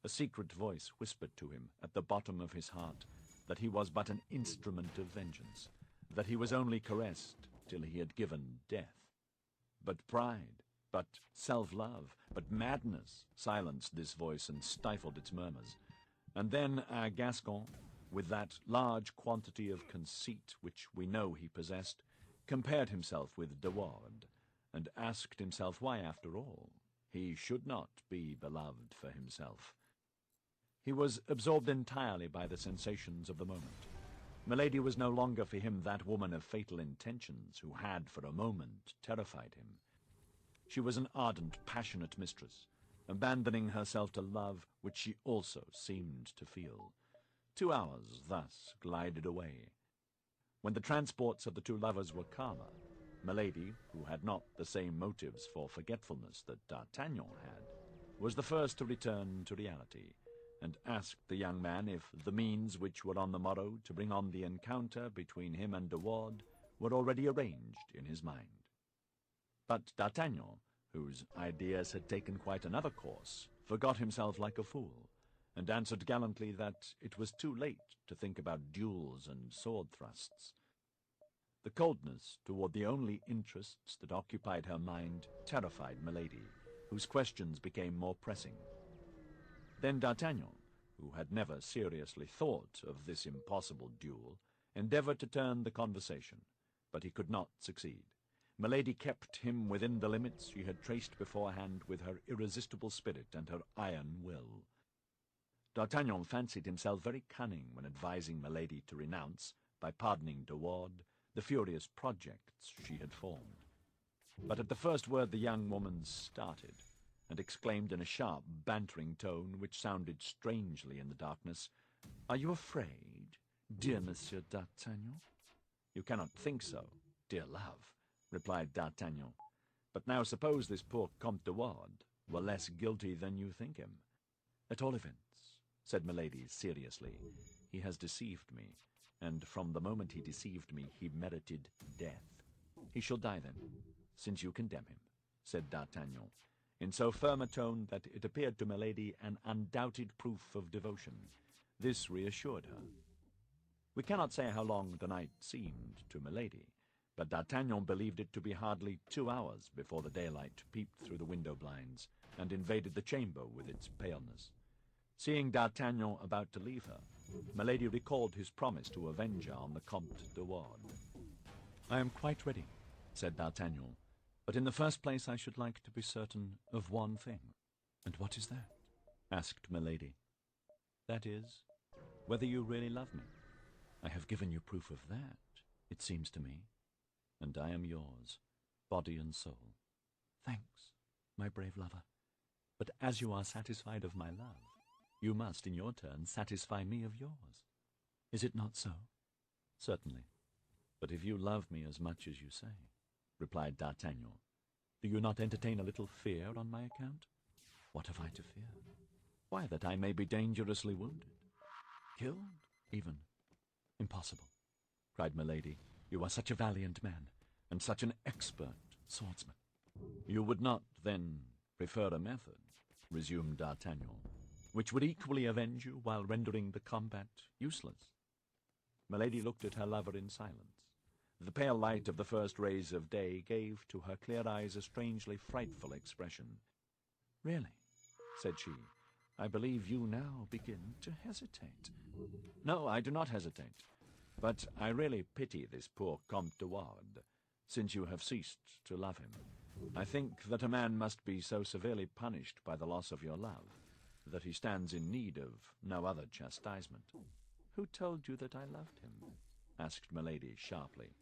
A secret voice whispered to him at the bottom of his heart that he was but an instrument of vengeance, that he was only caressed till he had given death. But pride, but self-love, but madness silenced this voice and stifled its murmurs. And then our Gascon, with that large quantity of conceit which we know he possessed, compared himself with De Wardes, and asked himself why, after all, he should not be beloved for himself. He was absorbed entirely by the sensations of the moment. Milady was no longer for him that woman of fatal intentions who had, for a moment, terrified him. She was an ardent, passionate mistress, abandoning herself to love which she also seemed to feel. 2 hours thus glided away. When the transports of the two lovers were calmer, Milady, who had not the same motives for forgetfulness that D'Artagnan had, was the first to return to reality, and asked the young man if the means which were on the morrow to bring on the encounter between him and De Wardes were already arranged in his mind. But D'Artagnan, whose ideas had taken quite another course, forgot himself like a fool, and answered gallantly that it was too late to think about duels and sword thrusts. The coldness toward the only interests that occupied her mind terrified Milady, whose questions became more pressing. Then D'Artagnan, who had never seriously thought of this impossible duel, endeavored to turn the conversation, but he could not succeed. Milady kept him within the limits she had traced beforehand with her irresistible spirit and her iron will. D'Artagnan fancied himself very cunning when advising Milady to renounce, by pardoning De Wardes, the furious projects she had formed. But at the first word the young woman started, and exclaimed in a sharp, bantering tone which sounded strangely in the darkness, "Are you afraid, dear Monsieur D'Artagnan?" "You cannot think so, dear love," replied D'Artagnan. "But now suppose this poor Comte de Wardes were less guilty than you think him." "At all events," said Milady seriously, "he has deceived me, and from the moment he deceived me he merited death." "He shall die, then, since you condemn him," said D'Artagnan, in so firm a tone that it appeared to Milady an undoubted proof of devotion. This reassured her. We cannot say how long the night seemed to Milady, but D'Artagnan believed it to be hardly 2 hours before the daylight peeped through the window blinds and invaded the chamber with its paleness. Seeing D'Artagnan about to leave her, Milady recalled his promise to avenge her on the Comte de Wardes. "I am quite ready," said D'Artagnan. "But in the first place I should like to be certain of one thing." "And what is that?" asked Milady. "That is, whether you really love me. I have given you proof of that, it seems to me, and I am yours, body and soul." "Thanks, my brave lover. But as you are satisfied of my love, you must, in your turn, satisfy me of yours. Is it not so?" "Certainly. But if you love me as much as you say," replied D'Artagnan, "do you not entertain a little fear on my account?" "What have I to fear?" "Why, that I may be dangerously wounded. Killed, even." "Impossible," cried Milady. "You are such a valiant man, and such an expert swordsman." "You would not, then, prefer a method," resumed D'Artagnan, "which would equally avenge you while rendering the combat useless?" Milady looked at her lover in silence. The pale light of the first rays of day gave to her clear eyes a strangely frightful expression. "Really," said she, "I believe you now begin to hesitate." "No, I do not hesitate. But I really pity this poor Comte de Wardes, since you have ceased to love him. I think that a man must be so severely punished by the loss of your love that he stands in need of no other chastisement." "Who told you that I loved him?" asked Milady sharply.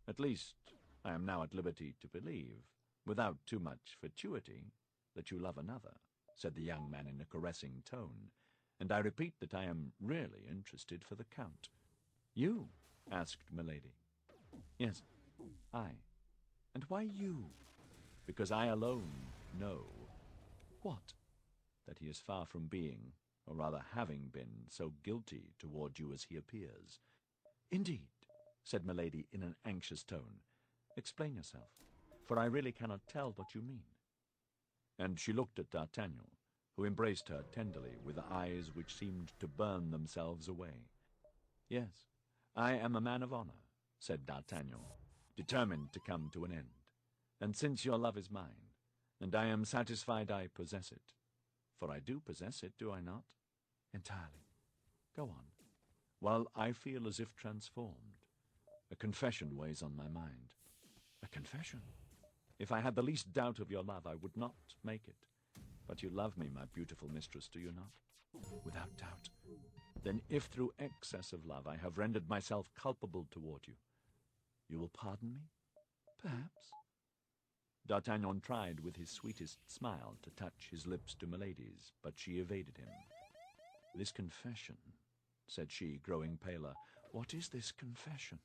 "At least, I am now at liberty to believe, without too much fatuity, that you love another," said the young man in a caressing tone, "and I repeat that I am really interested for the Count." "You?" asked Milady. "Yes, I. And why you?" "Because I alone know." "What?" "That he is far from being, or rather having been, so guilty toward you as he appears." "Indeed," said Milady in an anxious tone. "Explain yourself, for I really cannot tell what you mean." And she looked at D'Artagnan, who embraced her tenderly with eyes which seemed to burn themselves away. "Yes, I am a man of honor," said D'Artagnan, "determined to come to an end. And since your love is mine, and I am satisfied I possess it, for I do possess it, do I not?" "Entirely. Go on." "While I feel as if transformed, a confession weighs on my mind." "A confession?" "If I had the least doubt of your love, I would not make it. But you love me, my beautiful mistress, do you not?" "Without doubt." "Then if through excess of love I have rendered myself culpable toward you, you will pardon me?" "Perhaps." D'Artagnan tried with his sweetest smile to touch his lips to Milady's, but she evaded him. "This confession," said she, growing paler. "What is this confession?"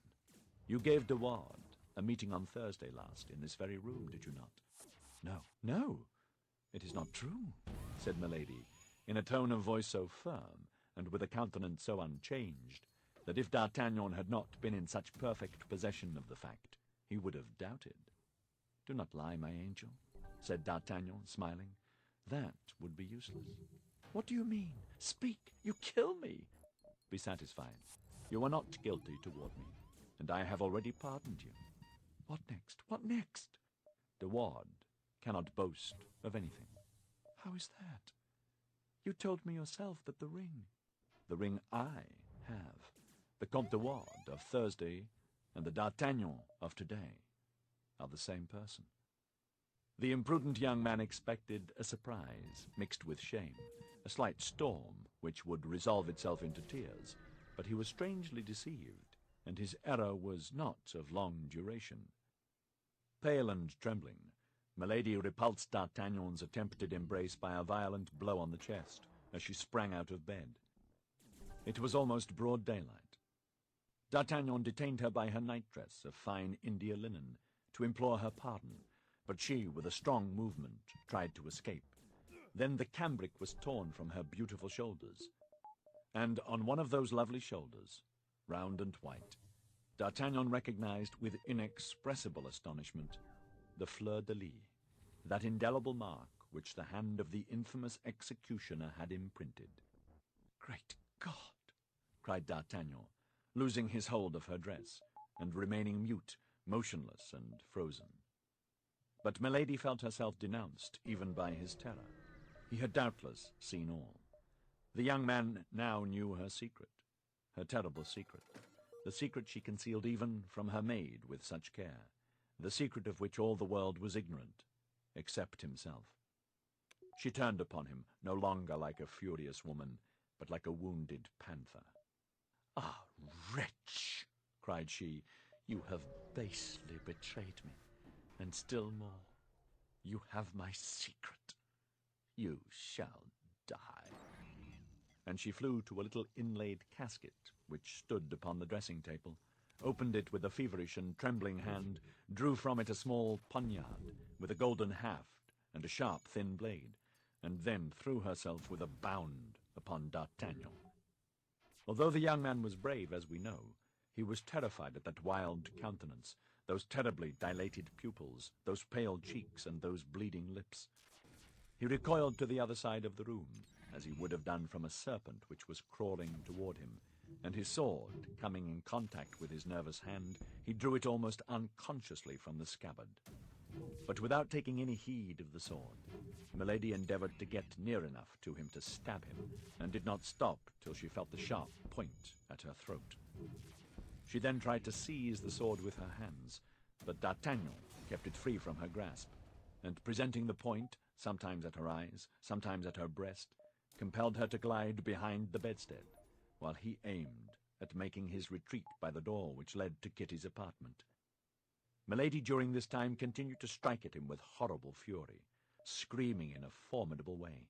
"You gave De Wardes a meeting on Thursday last in this very room, did you not?" "No, no, it is not true," said Milady, in a tone of voice so firm, and with a countenance so unchanged, that if D'Artagnan had not been in such perfect possession of the fact, he would have doubted. "Do not lie, my angel," said D'Artagnan, smiling. "That would be useless." "What do you mean? Speak! You kill me!" "Be satisfied. You are not guilty toward me, and I have already pardoned you." "What next? What next?" "De Wardes cannot boast of anything." "How is that? You told me yourself that the ring—" "The ring I have, the Comte de Wardes of Thursday and the D'Artagnan of today, are the same person." The imprudent young man expected a surprise mixed with shame, a slight storm which would resolve itself into tears, but he was strangely deceived, and his error was not of long duration. Pale and trembling, Milady repulsed D'Artagnan's attempted embrace by a violent blow on the chest as she sprang out of bed. It was almost broad daylight. D'Artagnan detained her by her nightdress of fine India linen to implore her pardon, but she, with a strong movement, tried to escape. Then the cambric was torn from her beautiful shoulders, and on one of those lovely shoulders, round and white, D'Artagnan recognized with inexpressible astonishment the fleur-de-lis, that indelible mark which the hand of the infamous executioner had imprinted. "Great God!" cried D'Artagnan, losing his hold of her dress, and remaining mute, motionless and frozen. But Milady felt herself denounced even by his terror. He had doubtless seen all. The young man now knew her secret, her terrible secret, the secret she concealed even from her maid with such care, the secret of which all the world was ignorant, except himself. She turned upon him, no longer like a furious woman, but like a wounded panther. "Ah, wretch!" cried she, "you have basely betrayed me, and still more, you have my secret. You shall die." And she flew to a little inlaid casket which stood upon the dressing-table, opened it with a feverish and trembling hand, drew from it a small poniard with a golden haft and a sharp, thin blade, and then threw herself with a bound upon D'Artagnan. Although the young man was brave, as we know, he was terrified at that wild countenance, those terribly dilated pupils, those pale cheeks, and those bleeding lips. He recoiled to the other side of the room, as he would have done from a serpent which was crawling toward him, and his sword, coming in contact with his nervous hand, he drew it almost unconsciously from the scabbard. But without taking any heed of the sword, Milady endeavored to get near enough to him to stab him, and did not stop till she felt the sharp point at her throat. She then tried to seize the sword with her hands, but D'Artagnan kept it free from her grasp, and presenting the point, sometimes at her eyes, sometimes at her breast, compelled her to glide behind the bedstead, while he aimed at making his retreat by the door which led to Kitty's apartment. Milady during this time continued to strike at him with horrible fury, screaming in a formidable way.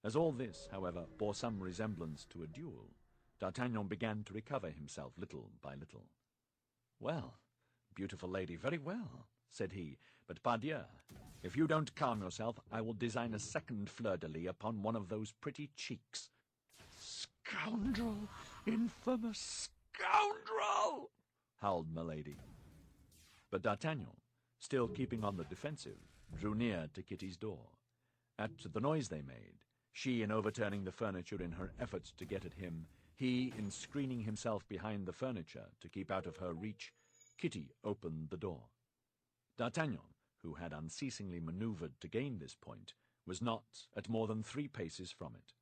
As all this, however, bore some resemblance to a duel, D'Artagnan began to recover himself little by little. "Well, beautiful lady, very well," said he, "but pardieu, if you don't calm yourself, I will design a second fleur-de-lis upon one of those pretty cheeks." "Scoundrel! Infamous scoundrel!" howled Milady. But D'Artagnan, still keeping on the defensive, drew near to Kitty's door. At the noise they made, she in overturning the furniture in her efforts to get at him, he in screening himself behind the furniture to keep out of her reach, Kitty opened the door. D'Artagnan, who had unceasingly maneuvered to gain this point, was not at more than 3 paces from it.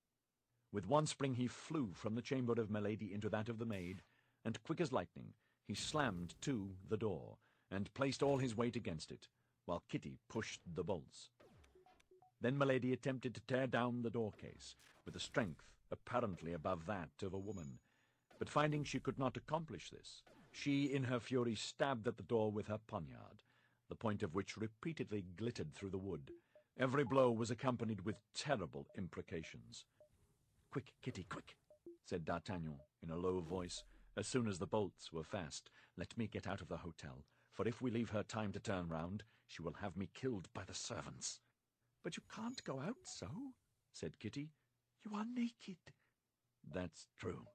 With one spring he flew from the chamber of Milady into that of the maid, and quick as lightning he slammed to the door, and placed all his weight against it, while Kitty pushed the bolts. Then Milady attempted to tear down the door-case, with a strength apparently above that of a woman. But finding she could not accomplish this, she in her fury stabbed at the door with her poniard, the point of which repeatedly glittered through the wood. Every blow was accompanied with terrible imprecations. "Quick, Kitty, quick," said D'Artagnan in a low voice, as soon as the bolts were fast. "Let me get out of the hotel, for if we leave her time to turn round, she will have me killed by the servants." "But you can't go out so," said Kitty. "You are naked." "That's true,"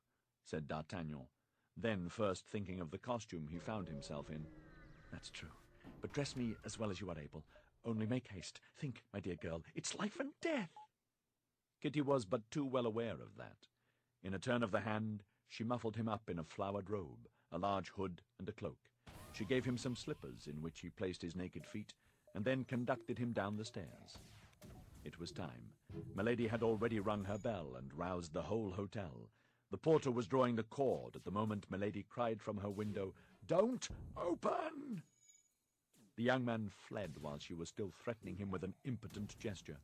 said D'Artagnan. Then, first thinking of the costume he found himself in, "That's true. But dress me as well as you are able. Only make haste. Think, my dear girl, it's life and death." Kitty was but too well aware of that. In a turn of the hand, she muffled him up in a flowered robe, a large hood, and a cloak. She gave him some slippers in which he placed his naked feet, and then conducted him down the stairs. It was time. Milady had already rung her bell and roused the whole hotel. The porter was drawing the cord at the moment Milady cried from her window, "Don't open!" The young man fled while she was still threatening him with an impotent gesture.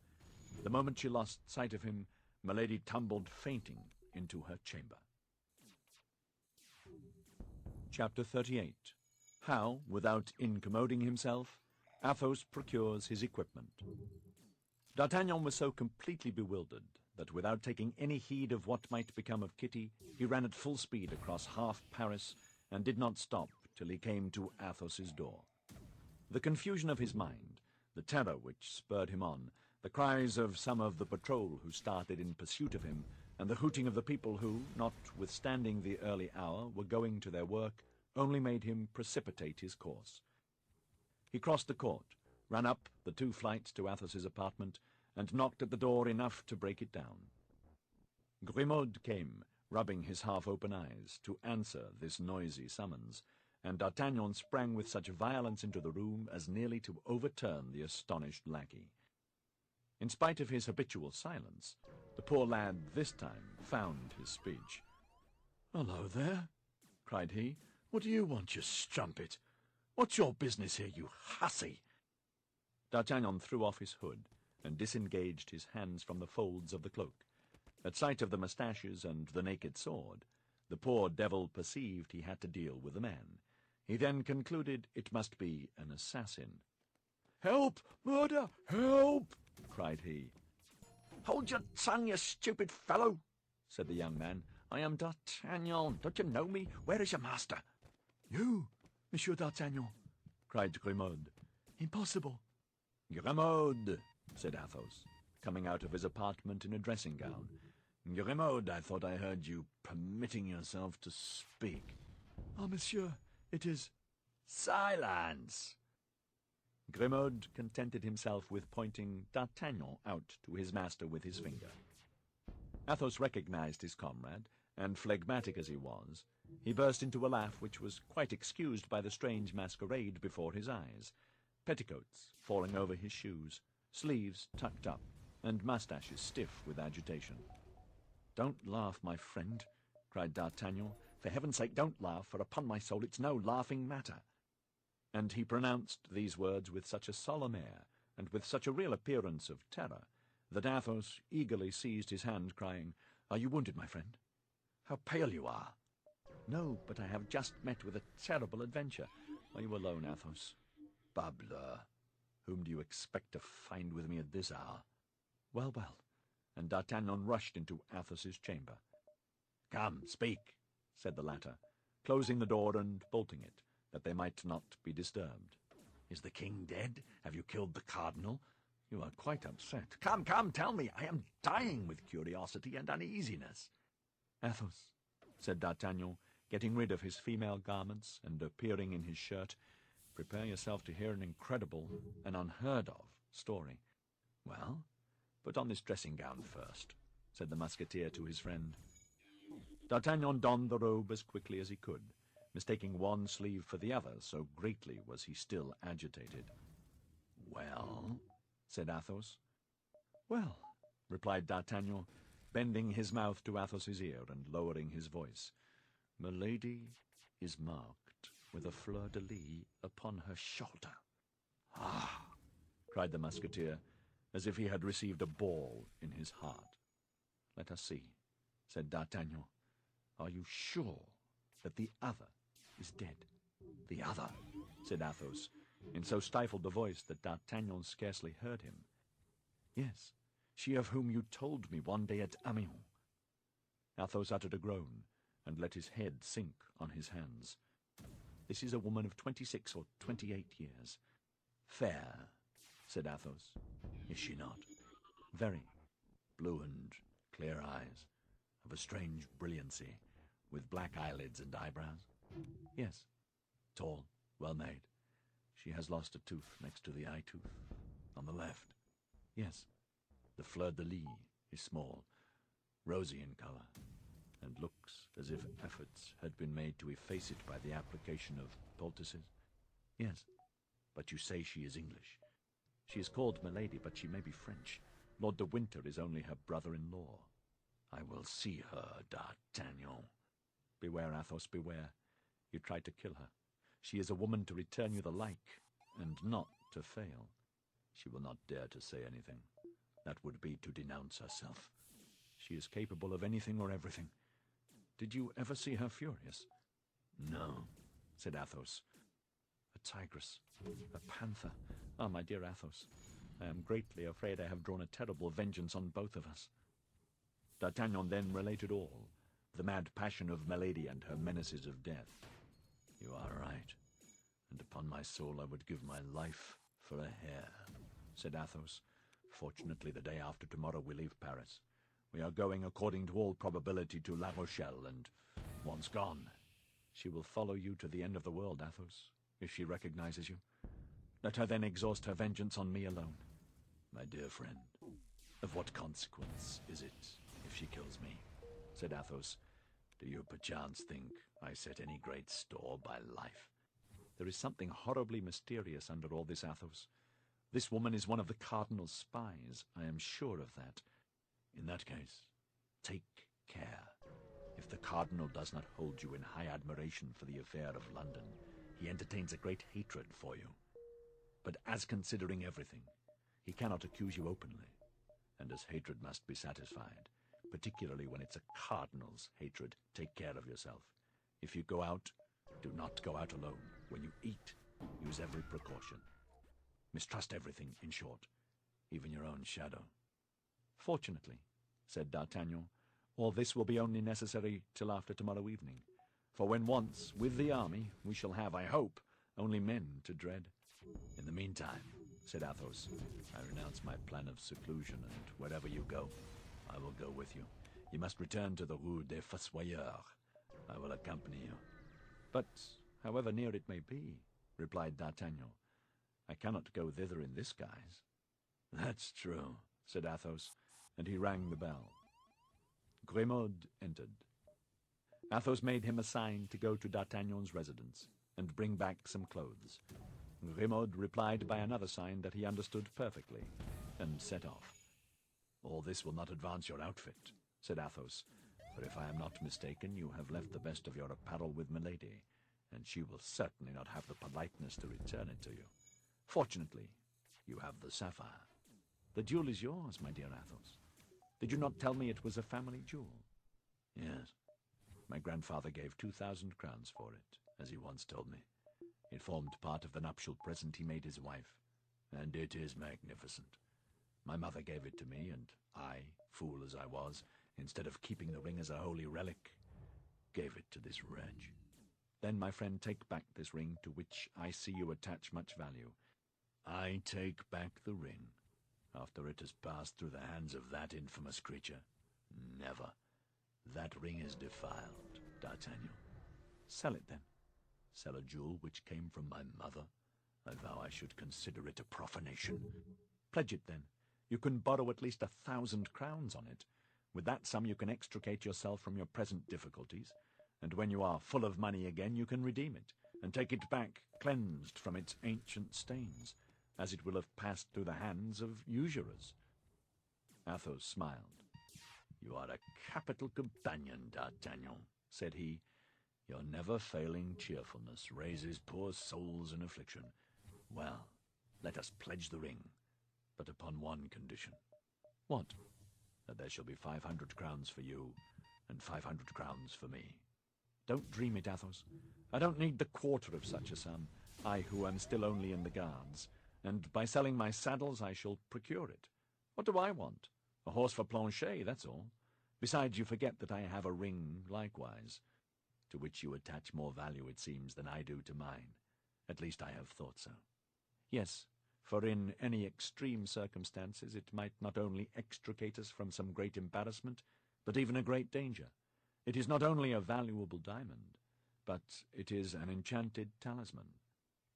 The moment she lost sight of him, Milady tumbled fainting into her chamber. Chapter 38. How, without incommoding himself, Athos procures his equipment. D'Artagnan was so completely bewildered that without taking any heed of what might become of Kitty, he ran at full speed across half Paris and did not stop till he came to Athos's door. The confusion of his mind, the terror which spurred him on, the cries of some of the patrol who started in pursuit of him, and the hooting of the people who, notwithstanding the early hour, were going to their work, only made him precipitate his course. He crossed the court, ran up the 2 flights to Athos's apartment, and knocked at the door enough to break it down. Grimaud came, rubbing his half-open eyes, to answer this noisy summons, and D'Artagnan sprang with such violence into the room as nearly to overturn the astonished lackey. In spite of his habitual silence, the poor lad this time found his speech. "Hello there," cried cried he. "What do you want, you strumpet? What's your business here, you hussy?" D'Artagnan threw off his hood and disengaged his hands from the folds of the cloak. At sight of the moustaches and the naked sword, the poor devil perceived he had to deal with a man. He then concluded it must be an assassin. "Help! Murder! Help!" cried he. "Hold your tongue, you stupid fellow," said the young man. "I am D'Artagnan. Don't you know me? Where is your master?" "You, Monsieur D'Artagnan," cried Grimaud. "Impossible." "Grimaud," said Athos, coming out of his apartment in a dressing-gown. "Grimaud, I thought I heard you permitting yourself to speak." "Ah, monsieur, it is—" "Silence!" Grimaud contented himself with pointing D'Artagnan out to his master with his finger. Athos recognized his comrade, and phlegmatic as he was, he burst into a laugh which was quite excused by the strange masquerade before his eyes. Petticoats falling over his shoes, sleeves tucked up, and moustaches stiff with agitation. "Don't laugh, my friend," cried D'Artagnan. "For heaven's sake, don't laugh, for upon my soul it's no laughing matter." And he pronounced these words with such a solemn air, and with such a real appearance of terror, that Athos eagerly seized his hand, crying, "Are you wounded, my friend? How pale you are!" "No, but I have just met with a terrible adventure. Are you alone, Athos?" "Bableur! Whom do you expect to find with me at this hour?" "Well, well," and D'Artagnan rushed into Athos's chamber. "Come, speak," said the latter, closing the door and bolting it, that they might not be disturbed. "Is the king dead? Have you killed the cardinal? You are quite upset. Come, come, tell me. I am dying with curiosity and uneasiness." "Athos," said D'Artagnan, getting rid of his female garments and appearing in his shirt, "prepare yourself to hear an incredible, an unheard-of story." "Well, put on this dressing-gown first," said the Musketeer to his friend. D'Artagnan donned the robe as quickly as he could, mistaking one sleeve for the other, so greatly was he still agitated. "Well?" said Athos. "Well," replied D'Artagnan, bending his mouth to Athos's ear and lowering his voice, "Milady is marked with a fleur-de-lis upon her shoulder." "Ah!" cried the Musketeer, as if he had received a ball in his heart. "Let us see," said D'Artagnan. "Are you sure that the other is dead?" "The other?" said Athos, in so stifled a voice that D'Artagnan scarcely heard him. "Yes, she of whom you told me one day at Amiens." Athos uttered a groan, and let his head sink on his hands. "This is a woman of 26 or 28 years. "Fair," said Athos. "Is she not?" "Very." "Blue and clear eyes, of a strange brilliancy, with black eyelids and eyebrows?" "Yes." "Tall, well made. She has lost a tooth next to the eye tooth, on the left." "Yes." "The fleur-de-lis is small, rosy in color, and looks as if efforts had been made to efface it by the application of poultices?" "Yes." "But you say she is English?" "She is called Milady, but she may be French. Lord de Winter is only her brother-in-law." "I will see her, D'Artagnan." "Beware, Athos, beware. You tried to kill her. She is a woman to return you the like, and not to fail. She will not dare to say anything. That would be to denounce herself. She is capable of anything or everything. Did you ever see her furious?" "No," said Athos. "A tigress, a panther. Ah, my dear Athos, I am greatly afraid I have drawn a terrible vengeance on both of us." D'Artagnan then related all, the mad passion of Milady and her menaces of death. "You are right, and upon my soul I would give my life for a hair," said Athos. "Fortunately, the day after tomorrow we leave Paris. We are going, according to all probability, to La Rochelle, and once gone, she will follow you to the end of the world, Athos, if she recognizes you. Let her then exhaust her vengeance on me alone." "My dear friend, of what consequence is it if she kills me?" said Athos. "Do you perchance think I set any great store by life?" "There is something horribly mysterious under all this, Athos. This woman is one of the cardinal's spies. I am sure of that." "In that case, take care. If the cardinal does not hold you in high admiration for the affair of London, he entertains a great hatred for you. But as considering everything, he cannot accuse you openly, and as hatred must be satisfied, particularly when it's a cardinal's hatred, take care of yourself. If you go out, do not go out alone. When you eat, use every precaution. Mistrust everything, in short, even your own shadow. Fortunately, said D'Artagnan, all this will be only necessary till after tomorrow evening. For when once, with the army, we shall have, I hope, only men to dread. In the meantime, said Athos, I renounce my plan of seclusion, and wherever you go, I will go with you. You must return to the Rue des Fossoyeurs. I will accompany you. But, however near it may be, replied D'Artagnan, I cannot go thither in this guise. That's true, said Athos, and he rang the bell. Grimaud entered. Athos made him a sign to go to D'Artagnan's residence and bring back some clothes. Grimaud replied by another sign that he understood perfectly, and set off. All this will not advance your outfit, said Athos, for if I am not mistaken, you have left the best of your apparel with Milady, and she will certainly not have the politeness to return it to you. Fortunately, you have the sapphire. The jewel is yours, my dear Athos. Did you not tell me it was a family jewel? Yes. My grandfather gave 2,000 crowns for it, as he once told me. It formed part of the nuptial present he made his wife, and it is magnificent. My mother gave it to me, and I, fool as I was, instead of keeping the ring as a holy relic, gave it to this wretch. Then, my friend, take back this ring, to which I see you attach much value. I take back the ring, after it has passed through the hands of that infamous creature? Never. That ring is defiled, D'Artagnan. Sell it, then. Sell a jewel which came from my mother? I vow I should consider it a profanation. Pledge it, then. You can borrow at least 1,000 crowns on it. With that sum you can extricate yourself from your present difficulties, and when you are full of money again you can redeem it, and take it back cleansed from its ancient stains, as it will have passed through the hands of usurers. Athos smiled. You are a capital companion, D'Artagnan, said he. Your never-failing cheerfulness raises poor souls in affliction. Well, let us pledge the ring, but upon one condition. What? That there shall be 500 crowns for you, and 500 crowns for me. Don't dream it, Athos. I don't need the quarter of such a sum, I who am still only in the Guards, and by selling my saddles I shall procure it. What do I want? A horse for Planchet, that's all. Besides, you forget that I have a ring likewise, to which you attach more value, it seems, than I do to mine. At least I have thought so. Yes, for in any extreme circumstances it might not only extricate us from some great embarrassment, but even a great danger. It is not only a valuable diamond, but it is an enchanted talisman.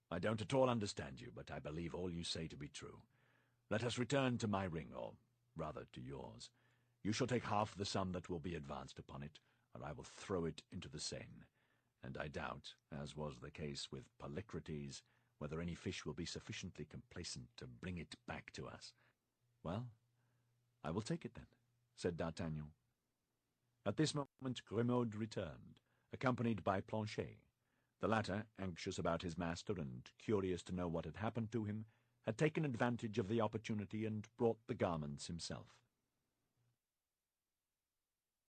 I don't at all understand you, but I believe all you say to be true. Let us return to my ring, or rather to yours. You shall take half the sum that will be advanced upon it, or I will throw it into the Seine, and I doubt, as was the case with Polycrates, whether any fish will be sufficiently complacent to bring it back to us. Well, I will take it then, said D'Artagnan. At this moment Grimaud returned, accompanied by Planchet. The latter, anxious about his master and curious to know what had happened to him, had taken advantage of the opportunity and brought the garments himself.